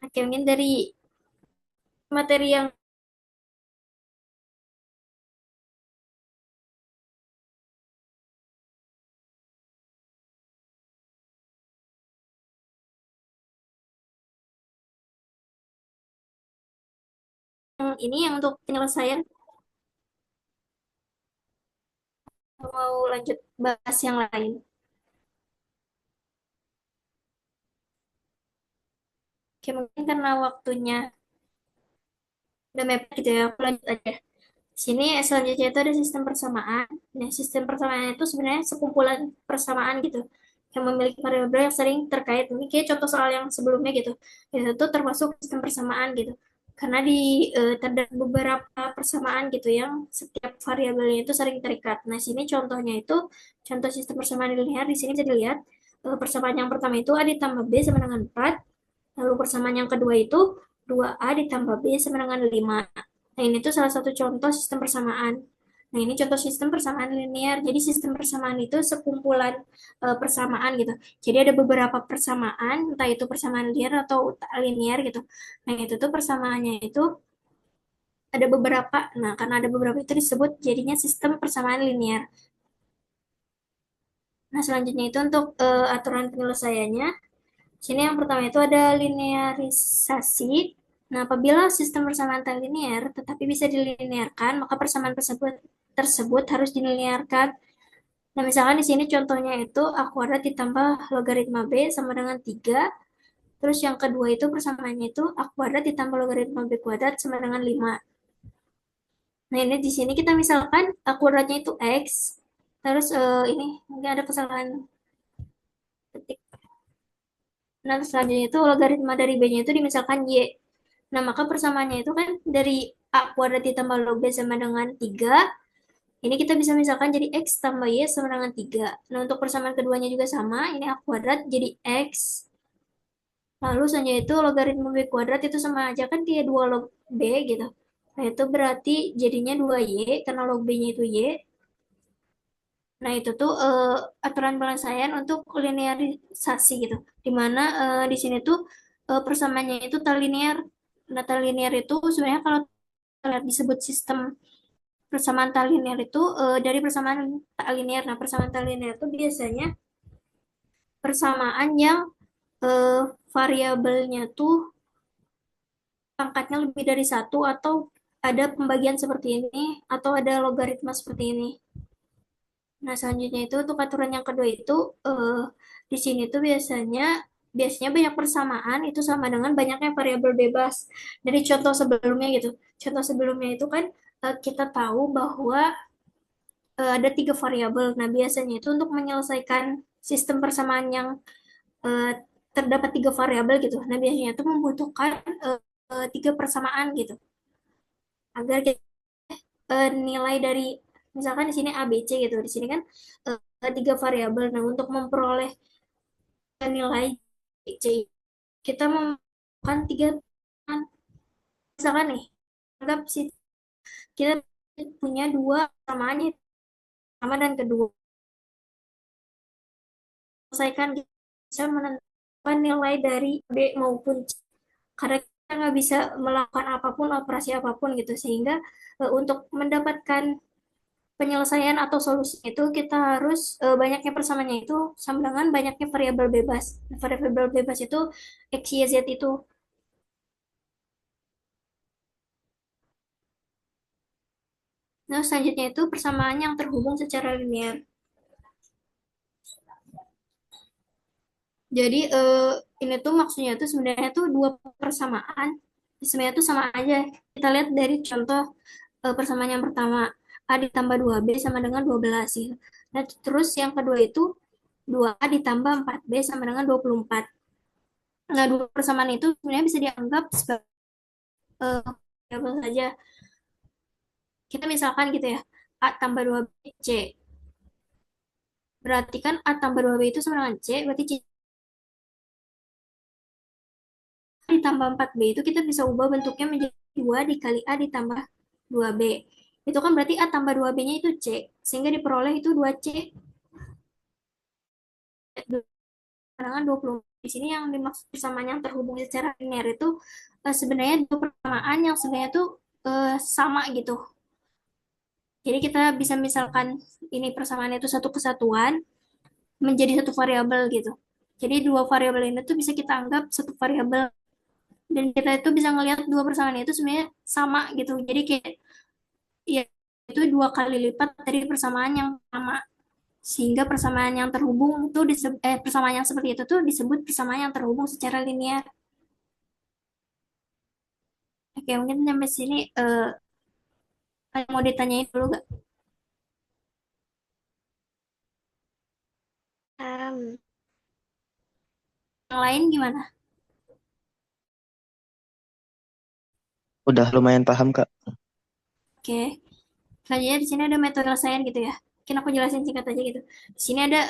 Oke, mungkin dari materi yang ini yang untuk penyelesaian, mau lanjut bahas yang lain. Oke, mungkin karena waktunya udah mepet gitu ya, aku lanjut aja. Di sini selanjutnya itu ada sistem persamaan. Nah, sistem persamaan itu sebenarnya sekumpulan persamaan gitu yang memiliki variabel yang sering terkait. Ini kayak contoh soal yang sebelumnya gitu. Itu termasuk sistem persamaan gitu. Karena terdapat beberapa persamaan gitu yang setiap variabelnya itu sering terikat. Nah, sini contohnya itu contoh sistem persamaan linear. Di sini bisa dilihat persamaan yang pertama itu A ditambah B sama dengan 4. Lalu persamaan yang kedua itu 2A ditambah B sama dengan 5. Nah, ini tuh salah satu contoh sistem persamaan. Nah, ini contoh sistem persamaan linear. Jadi sistem persamaan itu sekumpulan persamaan gitu. Jadi ada beberapa persamaan, entah itu persamaan linear atau tak linear gitu. Nah, itu tuh persamaannya itu ada beberapa. Nah, karena ada beberapa itu disebut jadinya sistem persamaan linear. Nah, selanjutnya itu untuk aturan penyelesaiannya. Sini yang pertama itu ada linearisasi. Nah, apabila sistem persamaan tak linear tetapi bisa dilinearkan, maka persamaan tersebut harus dilinearkan. Nah, misalkan di sini contohnya itu A kuadrat ditambah logaritma B sama dengan 3. Terus yang kedua itu persamaannya itu A kuadrat ditambah logaritma B kuadrat sama dengan 5. Nah, ini di sini kita misalkan A kuadratnya itu X. Terus ini mungkin ada kesalahan ketik. Nah, selanjutnya itu logaritma dari B-nya itu dimisalkan Y. Nah, maka persamaannya itu kan dari A kuadrat ditambah log B sama dengan 3. Ini kita bisa misalkan jadi X tambah Y sama dengan 3. Nah, untuk persamaan keduanya juga sama. Ini A kuadrat jadi X. Lalu selanjutnya itu logaritma B kuadrat itu sama aja kan kayak 2 log B gitu. Nah, itu berarti jadinya 2Y karena log B-nya itu Y. Nah, itu tuh aturan penyelesaian untuk linearisasi gitu. Dimana di sini tuh persamaannya itu tak linear. Nah, tak linear itu sebenarnya kalau lihat disebut sistem persamaan tak linear itu dari persamaan tak linear. Nah, persamaan tak linear itu biasanya persamaan yang variabelnya tuh pangkatnya lebih dari satu atau ada pembagian seperti ini atau ada logaritma seperti ini. Nah, selanjutnya itu untuk aturan yang kedua itu di sini tuh biasanya banyak persamaan itu sama dengan banyaknya variabel bebas. Dari contoh sebelumnya gitu. Contoh sebelumnya itu kan kita tahu bahwa ada 3 variabel. Nah, biasanya itu untuk menyelesaikan sistem persamaan yang eh, terdapat 3 variabel gitu. Nah, biasanya itu membutuhkan 3 persamaan gitu. Agar kita nilai dari misalkan di sini A, B, C gitu. Di sini kan 3 variabel. Nah, untuk memperoleh nilai C, kita memasukkan 3. Misalkan nih, anggap kita punya 2 persamaan pertama dan kedua. Selesaikan bisa menentukan nilai dari B maupun C. Karena kita nggak bisa melakukan apapun, operasi apapun gitu. Sehingga untuk mendapatkan penyelesaian atau solusi itu kita harus banyaknya persamaannya itu sama dengan banyaknya variabel bebas. Variabel bebas itu X, Y, Z itu. Nah, selanjutnya itu persamaan yang terhubung secara linear. Jadi ini tuh maksudnya tuh sebenarnya tuh 2 persamaan. Sebenarnya tuh sama aja. Kita lihat dari contoh persamaan yang pertama. A ditambah 2B sama dengan 12 gitu. Nah, terus yang kedua itu 2A ditambah 4B sama dengan 24. Nah, dua persamaan itu sebenarnya bisa dianggap sebagai variabel saja. Kita misalkan gitu ya, A tambah 2B, C. Berarti kan A tambah 2B itu sama dengan C, berarti C ditambah 4B itu kita bisa ubah bentuknya menjadi 2 dikali A ditambah 2B. Itu kan berarti A tambah 2B-nya itu C, sehingga diperoleh itu 2C. Dengan 20. Di sini yang dimaksud persamaan yang terhubung secara linear itu sebenarnya dua persamaan yang sebenarnya tuh sama gitu. Jadi kita bisa misalkan ini persamaan itu satu kesatuan menjadi satu variabel gitu. Jadi dua variabel ini tuh bisa kita anggap satu variabel dan kita itu bisa ngelihat dua persamaan itu sebenarnya sama gitu. Jadi kayak ya itu dua kali lipat dari persamaan yang sama, sehingga persamaan yang terhubung itu persamaan yang seperti itu tuh disebut persamaan yang terhubung secara linear. Oke, mungkin sampai sini ada yang mau ditanyain dulu gak? Paham. Yang lain gimana? Udah lumayan paham, Kak. Oke, selanjutnya di sini ada metode penyelesaian gitu ya. Mungkin aku jelasin singkat aja gitu. Di sini ada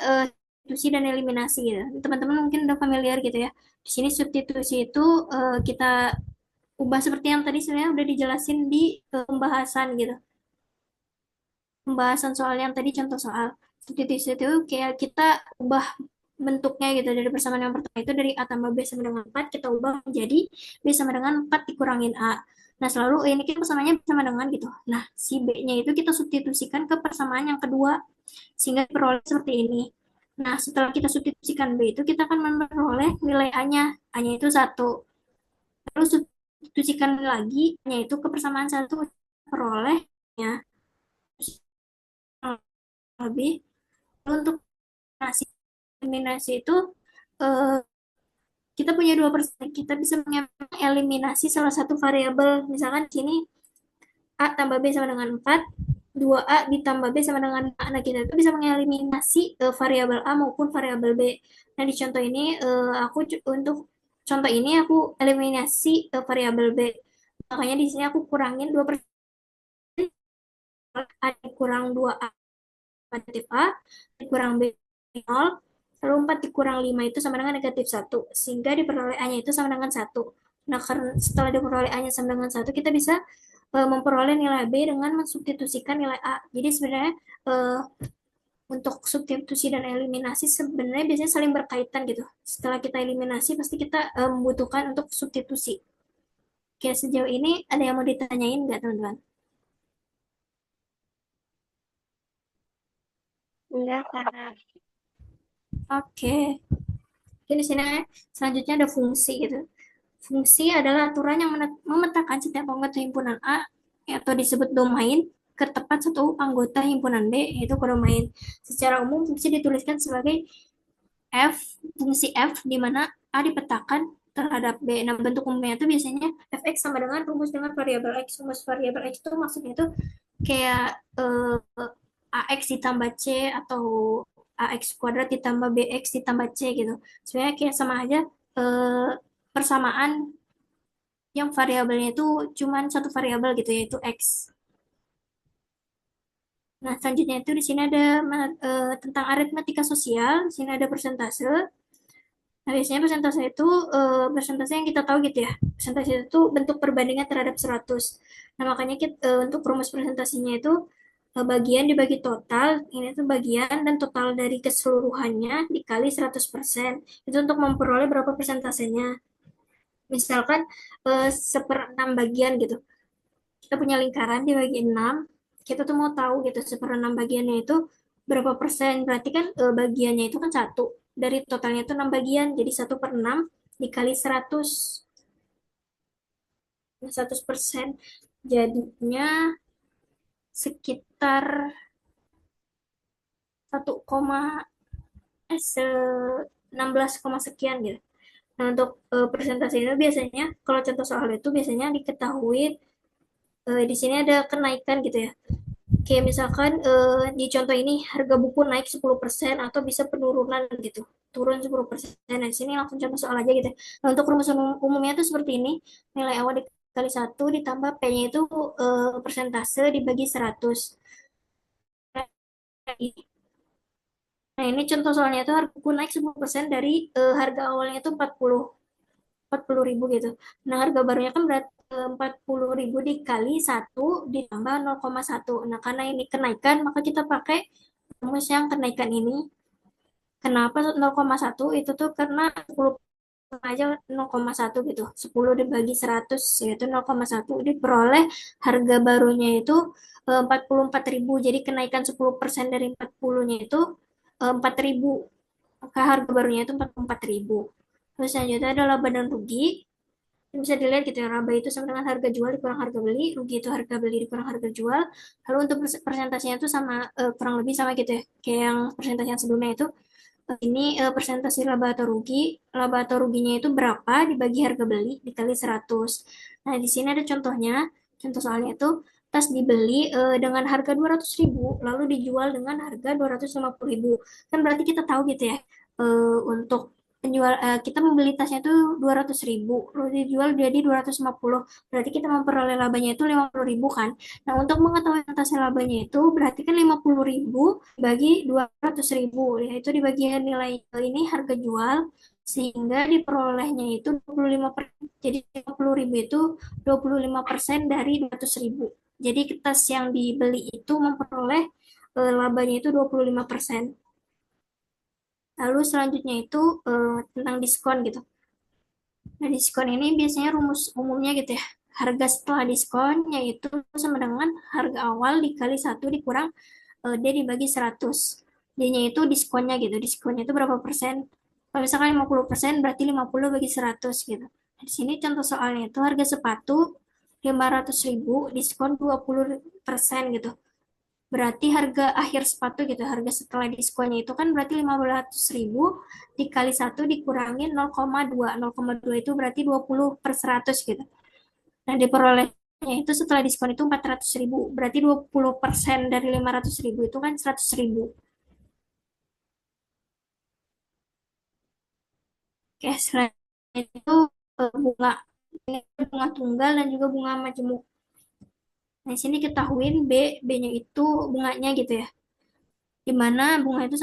substitusi dan eliminasi gitu. Teman-teman mungkin udah familiar gitu ya. Di sini substitusi itu kita ubah seperti yang tadi sebenarnya udah dijelasin di pembahasan gitu. Pembahasan soal yang tadi contoh soal. Substitusi itu kayak kita ubah bentuknya gitu dari persamaan yang pertama itu dari A tambah B sama dengan 4 kita ubah menjadi B sama dengan 4 dikurangin A. Nah, selalu ini kita persamaannya sama dengan gitu. Nah, si B-nya itu kita substitusikan ke persamaan yang kedua sehingga diperoleh seperti ini. Nah, setelah kita substitusikan B itu kita akan memperoleh nilai A-nya. A-nya itu 1. Lalu substitusikan lagi A-nya itu ke persamaan 1 peroleh ya lebih. Lalu untuk eliminasi itu eh, kita punya dua persen. Kita bisa mengeliminasi salah satu variabel. Misalkan sini A tambah B sama dengan 4, 2A ditambah B sama dengan A. Nah, kita itu bisa mengeliminasi variabel A maupun variabel B. Nah, di contoh ini untuk contoh ini aku eliminasi variabel B. Makanya di sini aku kurangin 2%, A dikurang 2A negatif A, dikurang B 0, lalu 4 dikurang 5 itu sama dengan negatif 1, sehingga diperoleh A-nya itu sama dengan 1. Nah, karena setelah diperoleh A-nya sama dengan 1, kita bisa memperoleh nilai B dengan mensubstitusikan nilai A. Jadi sebenarnya uh, untuk substitusi dan eliminasi sebenarnya biasanya saling berkaitan gitu. Setelah kita eliminasi, pasti kita membutuhkan untuk substitusi. Oke, sejauh ini ada yang mau ditanyain nggak, teman-teman? Enggak, Kak. Oke. Oke, di sini selanjutnya ada fungsi gitu. Fungsi adalah aturan yang memetakan setiap anggota himpunan A atau disebut domain ke tepat satu anggota himpunan B, yaitu kodomain. Secara umum, fungsi dituliskan sebagai fungsi F, di mana A dipetakan terhadap B. Nah, bentuk umumnya itu biasanya Fx sama dengan rumus dengan variabel X. Rumus variabel X itu maksudnya itu kayak AX ditambah C atau AX kuadrat ditambah BX ditambah C gitu. Sebenarnya kayak sama aja persamaan yang variabelnya itu cuma satu variabel gitu yaitu X. Nah, selanjutnya itu di sini ada tentang aritmatika sosial, di sini ada persentase. Nah, biasanya persentase itu persentase yang kita tahu gitu ya. Persentase itu bentuk perbandingan terhadap 100. Nah, makanya untuk rumus presentasinya itu bagian dibagi total, ini tuh bagian dan total dari keseluruhannya dikali 100%. Itu untuk memperoleh berapa persentasenya. Misalkan seperenam bagian gitu. Kita punya lingkaran dibagi 6, kita tuh mau tahu gitu seperenam bagiannya itu berapa persen. Berarti kan bagiannya itu kan 1. Dari totalnya itu 6 bagian, jadi 1/6 dikali 100. Nah, 100% jadinya sekitar 16, sekian gitu. Nah, untuk presentasi itu biasanya, kalau contoh soal itu biasanya diketahui di sini ada kenaikan gitu ya. Kayak misalkan di contoh ini harga buku naik 10% atau bisa penurunan gitu. Turun 10%. Nah, di sini langsung contoh soal aja gitu. Nah, untuk rumusan umumnya itu seperti ini. Nilai awal dikali 1 ditambah P-nya itu persentase dibagi 100. Nah, ini contoh soalnya itu harga buku naik 10% dari harga awalnya itu 40 ribu gitu. Nah, harga barunya kan berarti 40 ribu dikali 1 ditambah 0,1. Nah, karena ini kenaikan, maka kita pakai rumus yang kenaikan ini. Kenapa 0,1? Itu tuh karena 10 aja 0,1 gitu. 10 dibagi 100 yaitu 0,1 diperoleh harga barunya itu 44 ribu. Jadi kenaikan 10% dari 40-nya itu 4 ribu. Maka harga barunya itu 44 ribu. Terus selanjutnya ada laba dan rugi. Bisa dilihat gitu ya, laba itu sama dengan harga jual dikurang harga beli, rugi itu harga beli dikurang harga jual. Lalu untuk persentasenya itu sama kurang lebih sama gitu ya, kayak yang persentase yang sebelumnya itu. Ini persentase laba atau rugi. Laba atau ruginya itu berapa dibagi harga beli dikali 100. Nah, di sini ada contohnya. Contoh soalnya itu tas dibeli dengan harga 200 ribu, lalu dijual dengan harga 250 ribu. Kan berarti kita tahu gitu ya, untuk kita membeli tasnya itu 200 ribu, lalu dijual jadi 250, berarti kita memperoleh labanya itu 50 ribu kan. Nah, untuk mengetahui atasnya labanya itu berarti kan 50 ribu bagi 200 ribu, yaitu di bagian nilai ini harga jual, sehingga diperolehnya itu 25%. Jadi 50 ribu itu 25% dari 200 ribu. Jadi tas yang dibeli itu memperoleh labanya itu 25%. Lalu selanjutnya itu tentang diskon gitu. Nah, diskon ini biasanya rumus umumnya gitu ya. Harga setelah diskon yaitu sama dengan harga awal dikali 1 dikurang D dibagi 100. D-nya itu diskonnya gitu. Diskonnya itu berapa persen? Kalau misalkan 50% berarti 50 bagi 100 gitu. Nah, di sini contoh soalnya itu harga sepatu 500 ribu diskon 20% gitu. Berarti harga akhir sepatu gitu, harga setelah diskonnya itu kan berarti 500 ribu dikali 1 dikurangi 0,2. 0,2 itu berarti 20/100 gitu. Nah, diperolehnya itu setelah diskon itu 400 ribu. Berarti 20% dari 500 ribu itu kan 100 ribu. Oke, selain itu bunga. Ini bunga tunggal dan juga bunga majemuk. Nah, di sini ketahuin B-nya itu bunganya gitu ya. Di mana bunga itu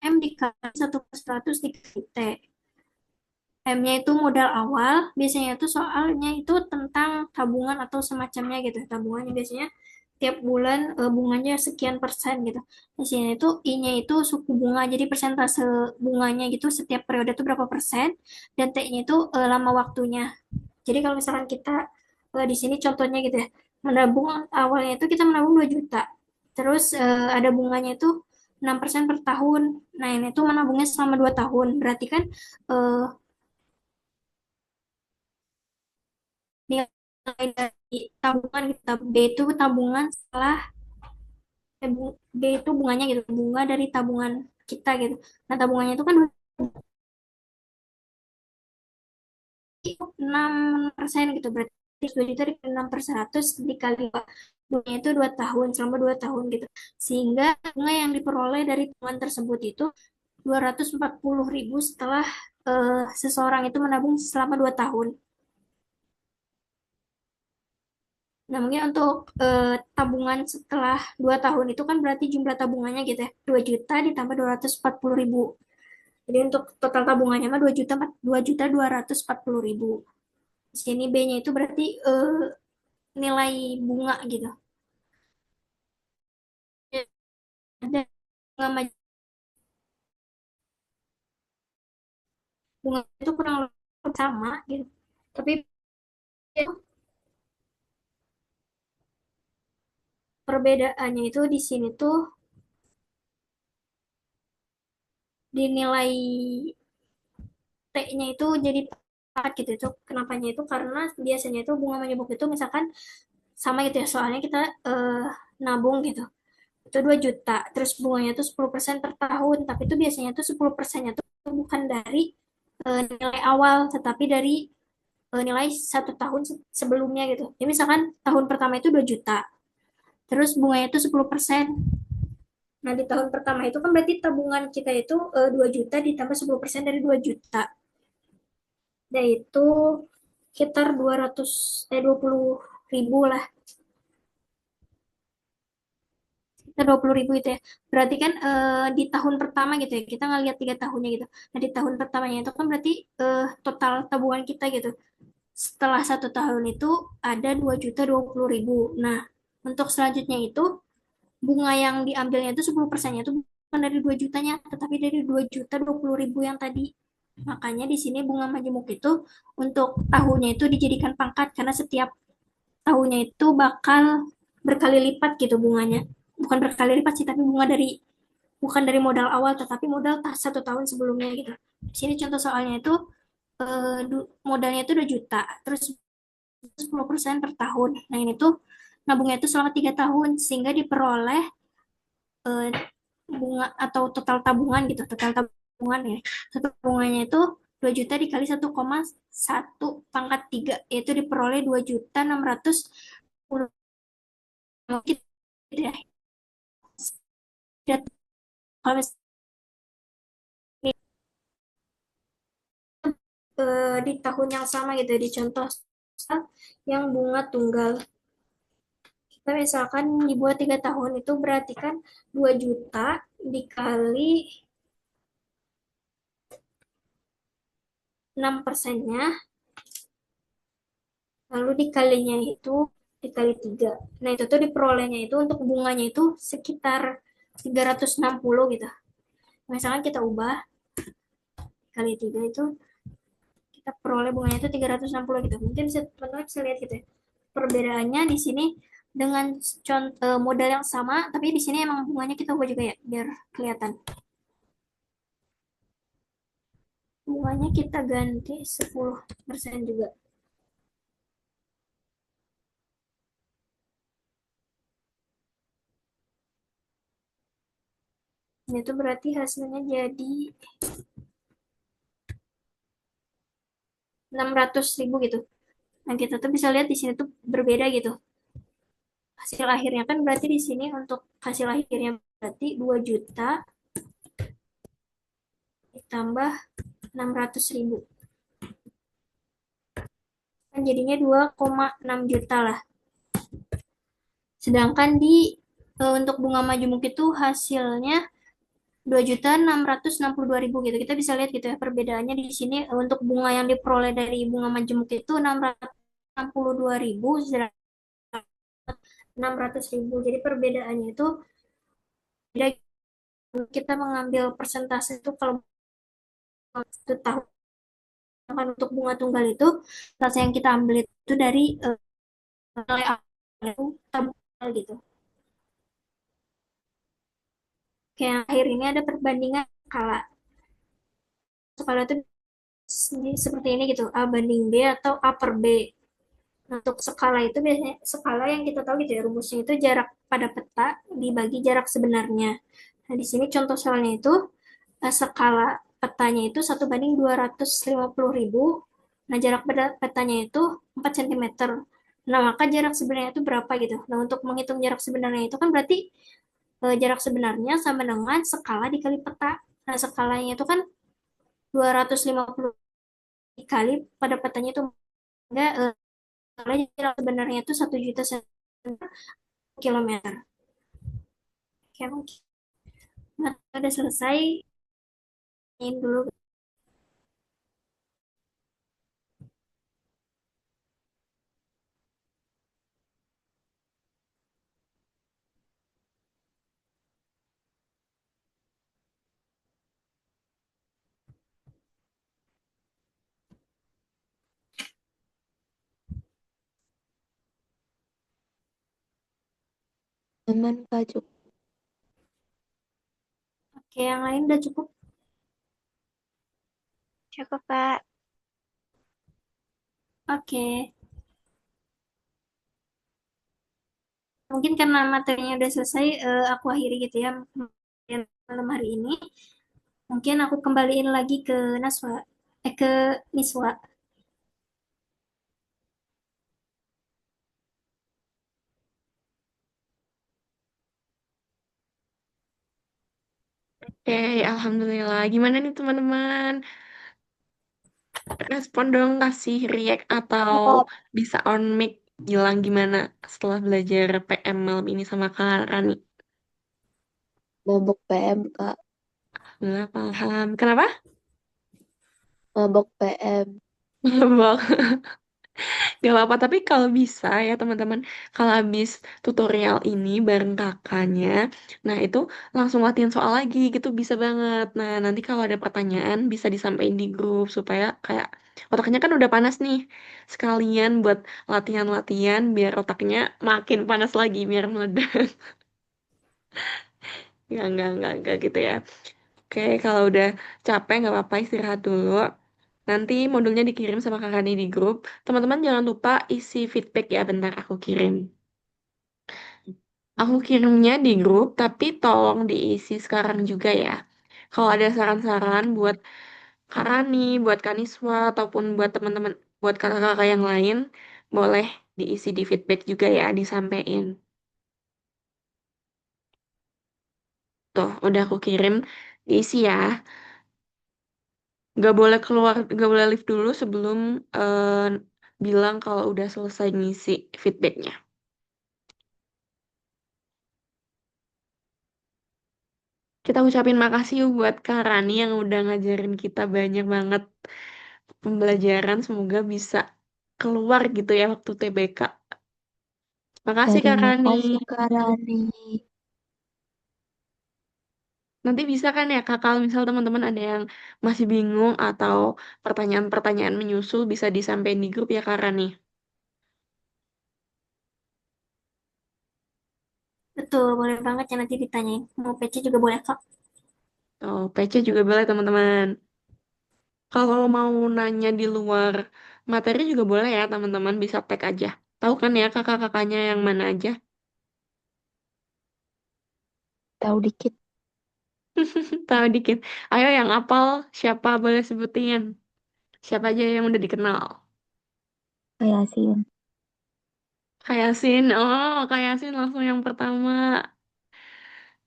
M dikali 1/100 dikali T. M-nya itu modal awal, biasanya itu soalnya itu tentang tabungan atau semacamnya gitu. Tabungannya biasanya tiap bulan bunganya sekian persen gitu. Di sini itu I-nya itu suku bunga, jadi persentase bunganya gitu setiap periode itu berapa persen, dan T-nya itu lama waktunya. Jadi kalau misalkan kita di sini contohnya gitu ya, menabung awalnya itu kita menabung 2 juta. Terus ada bunganya itu 6% per tahun. Nah, ini tuh menabungnya selama 2 tahun. Berarti kan eh, nilai dari tabungan kita B itu tabungan setelah B itu bunganya gitu, bunga dari tabungan kita gitu. Nah, tabungannya itu kan 6% gitu, berarti 2 juta dikali 6/100 dikali bunganya itu 2 tahun, selama 2 tahun gitu. Sehingga bunga yang diperoleh dari tabungan tersebut itu 240 ribu setelah seseorang itu menabung selama 2 tahun. Nah, mungkin untuk tabungan setelah 2 tahun itu kan berarti jumlah tabungannya gitu ya, 2 juta ditambah 240 ribu. Jadi untuk total tabungannya mah 2 juta 240 ribu. Di sini B-nya itu berarti nilai bunga gitu. Ada bunga, bunga itu kurang lebih sama gitu. Tapi perbedaannya itu di sini tuh dinilai T-nya itu jadi 4 gitu. Itu kenapanya itu karena biasanya itu bunga menyebut itu misalkan sama gitu ya, soalnya kita nabung gitu. Itu 2 juta, terus bunganya itu 10% per tahun, tapi itu biasanya itu 10%-nya itu bukan dari nilai awal, tetapi dari nilai 1 tahun sebelumnya gitu. Jadi misalkan tahun pertama itu 2 juta, Terus bunganya itu 10%. Nah, di tahun pertama itu kan berarti tabungan kita itu 2 juta ditambah 10% dari 2 juta. Yaitu sekitar 20 ribu lah. Sekitar 20 ribu itu ya. Berarti kan di tahun pertama gitu ya, kita ngelihat 3 tahunnya gitu. Nah, di tahun pertamanya itu kan berarti total tabungan kita gitu. Setelah 1 tahun itu ada 2.020.000. Nah, untuk selanjutnya itu bunga yang diambilnya itu 10%-nya itu bukan dari 2 jutanya, tetapi dari 2.020.000 yang tadi. Makanya di sini bunga majemuk itu untuk tahunnya itu dijadikan pangkat karena setiap tahunnya itu bakal berkali lipat gitu bunganya. Bukan berkali lipat sih, tapi bunga dari bukan dari modal awal, tetapi modal 1 tahun sebelumnya gitu. Di sini contoh soalnya itu modalnya itu 2 juta, terus 10% per tahun. Nah ini tuh nabungnya itu selama 3 tahun sehingga diperoleh eh, bunga atau total tabungan gitu, total tabungan ya. Total tabungannya itu 2 juta dikali 1,1 pangkat 3 yaitu diperoleh 2.610.000 gitu ya. Kalau misalnya di tahun yang sama gitu ya, di contoh yang bunga tunggal. Kita misalkan dibuat 3 tahun itu berarti kan 2 juta dikali 6%-nya, lalu dikalinya itu dikali 3. Nah, itu tuh diperolehnya itu untuk bunganya itu sekitar 360 gitu. Misalkan kita ubah kali 3 itu kita peroleh bunganya itu 360 gitu. Mungkin teman-teman bisa lihat gitu ya. Perbedaannya di sini dengan contoh modal yang sama, tapi di sini emang bunganya kita ubah juga ya, biar kelihatan. Bunganya kita ganti 10% juga. Itu berarti hasilnya jadi 600.000 gitu. Nah, kita tuh bisa lihat di sini tuh berbeda gitu. Hasil akhirnya kan berarti di sini untuk hasil akhirnya berarti 2 juta ditambah 600.000. Kan jadinya 2,6 juta lah. Sedangkan di untuk bunga majemuk itu hasilnya 2.662.000 gitu. Kita bisa lihat gitu ya perbedaannya di sini untuk bunga yang diperoleh dari bunga majemuk itu 662.000 sedangkan 600.000. Jadi perbedaannya itu beda. Kita mengambil persentase itu kalau 1 tahun untuk bunga tunggal itu rasa yang kita ambil itu dari nilai tabungan gitu. Kayak akhir ini ada perbandingan skala. Skala itu seperti ini gitu, A banding B atau A per B. Nah, untuk skala itu biasanya skala yang kita tahu gitu ya, rumusnya itu jarak pada peta dibagi jarak sebenarnya. Nah, di sini contoh soalnya itu skala petanya itu 1 banding 250.000. Nah, jarak pada petanya itu 4 cm. Nah, maka jarak sebenarnya itu berapa gitu. Nah, untuk menghitung jarak sebenarnya itu kan berarti jarak sebenarnya sama dengan skala dikali peta. Nah, skalanya itu kan 250 dikali pada petanya itu enggak jarak sebenarnya itu 1 juta kilometer. Oke, mungkin udah selesai. Ini dulu. Aman, Kak, cukup. Oke, yang lain udah cukup. Cukup, Kak. Oke, mungkin karena materinya udah selesai, aku akhiri gitu ya malam hari ini. Mungkin aku kembaliin lagi ke Naswa, ke Miswa. Oke, alhamdulillah. Gimana nih teman-teman? Respon dong, kasih react atau Kak, bisa on mic bilang gimana setelah belajar PM malam ini sama Kak Rani. mabok PM, Kak. Alhamdulillah paham. Kenapa? Mabok PM. Bang. Gak apa-apa, tapi kalau bisa ya teman-teman, kalau habis tutorial ini bareng kakaknya, nah itu langsung latihan soal lagi gitu bisa banget. Nah nanti kalau ada pertanyaan bisa disampaikan di grup supaya kayak otaknya kan udah panas nih, sekalian buat latihan-latihan biar otaknya makin panas lagi biar meledak. Nggak gitu ya. Oke, kalau udah capek nggak apa-apa istirahat dulu. Nanti modulnya dikirim sama Kak Rani di grup. Teman-teman jangan lupa isi feedback ya, bentar aku kirim. Aku kirimnya di grup, tapi tolong diisi sekarang juga ya. Kalau ada saran-saran buat Kak Rani, buat Kaniswa, ataupun buat teman-teman, buat kakak-kakak yang lain, boleh diisi di feedback juga ya, disampaikan. Tuh, udah aku kirim, diisi ya. Nggak boleh keluar, nggak boleh live dulu sebelum bilang kalau udah selesai ngisi feedbacknya. Kita ucapin makasih yuk buat Kak Rani yang udah ngajarin kita banyak banget pembelajaran. Semoga bisa keluar gitu ya waktu TBK. Makasih Kak Terima Rani. kasih, Kak Rani. Nanti bisa kan ya Kak, kalau misal teman-teman ada yang masih bingung atau pertanyaan-pertanyaan menyusul bisa disampaikan di grup ya Kak Rani. Betul, boleh banget ya nanti ditanyain. Mau PC juga boleh, Kak. Oh, PC juga boleh teman-teman. Kalau mau nanya di luar materi juga boleh ya teman-teman bisa tag aja. Tahu kan ya kakak-kakaknya yang mana aja? Tahu dikit. Tahu dikit. Ayo yang apal siapa boleh sebutin? Siapa aja yang udah dikenal? Kayak sih. Kak Yasin. Oh, Kak Yasin langsung yang pertama.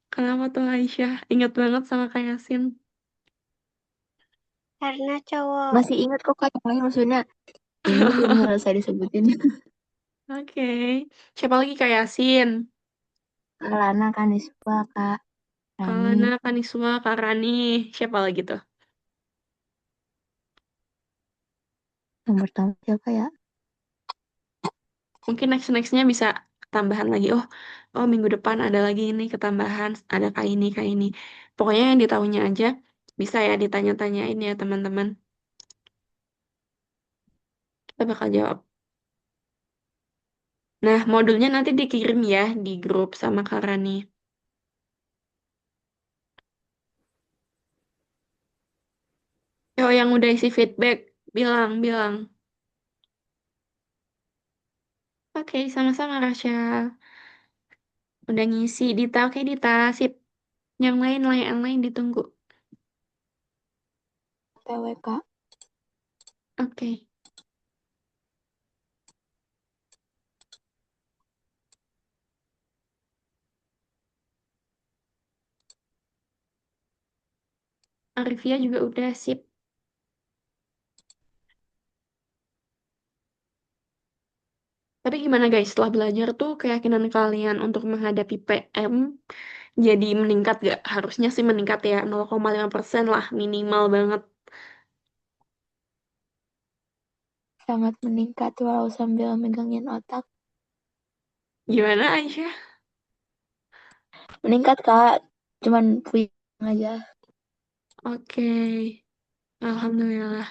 Kenapa tuh Aisyah? Ingat banget sama Kak Yasin. Karena cowok. Masih ingat kok, Kak, yang lain maksudnya. Ini belum selesai disebutin. Oke. Siapa lagi Kak Yasin? Kak Lana, Kaniswa, Kak Kak Rani. Lana, Kak Niswa, Kak Rani. Siapa lagi tuh? Yang pertama siapa ya? Mungkin next-nextnya bisa tambahan lagi. Oh, oh minggu depan ada lagi ini ketambahan. Ada kak ini, kak ini. Pokoknya yang ditahunya aja bisa ya ditanya-tanyain ya teman-teman. Kita bakal jawab. Nah, modulnya nanti dikirim ya di grup sama Kak Rani. Oh, yang udah isi feedback, bilang. Oke, sama-sama Rasya. Udah ngisi. Dita, oke Dita, sip. Yang lain ditunggu. PWK. Oke. Arifia juga udah sip. Tapi gimana guys, setelah belajar tuh keyakinan kalian untuk menghadapi PM jadi meningkat gak? Harusnya sih meningkat ya, 0,5% lah minimal banget. Sangat meningkat walau sambil megangin otak. Gimana Aisyah? Meningkat, Kak. Cuman puyeng aja. Oke, Alhamdulillah.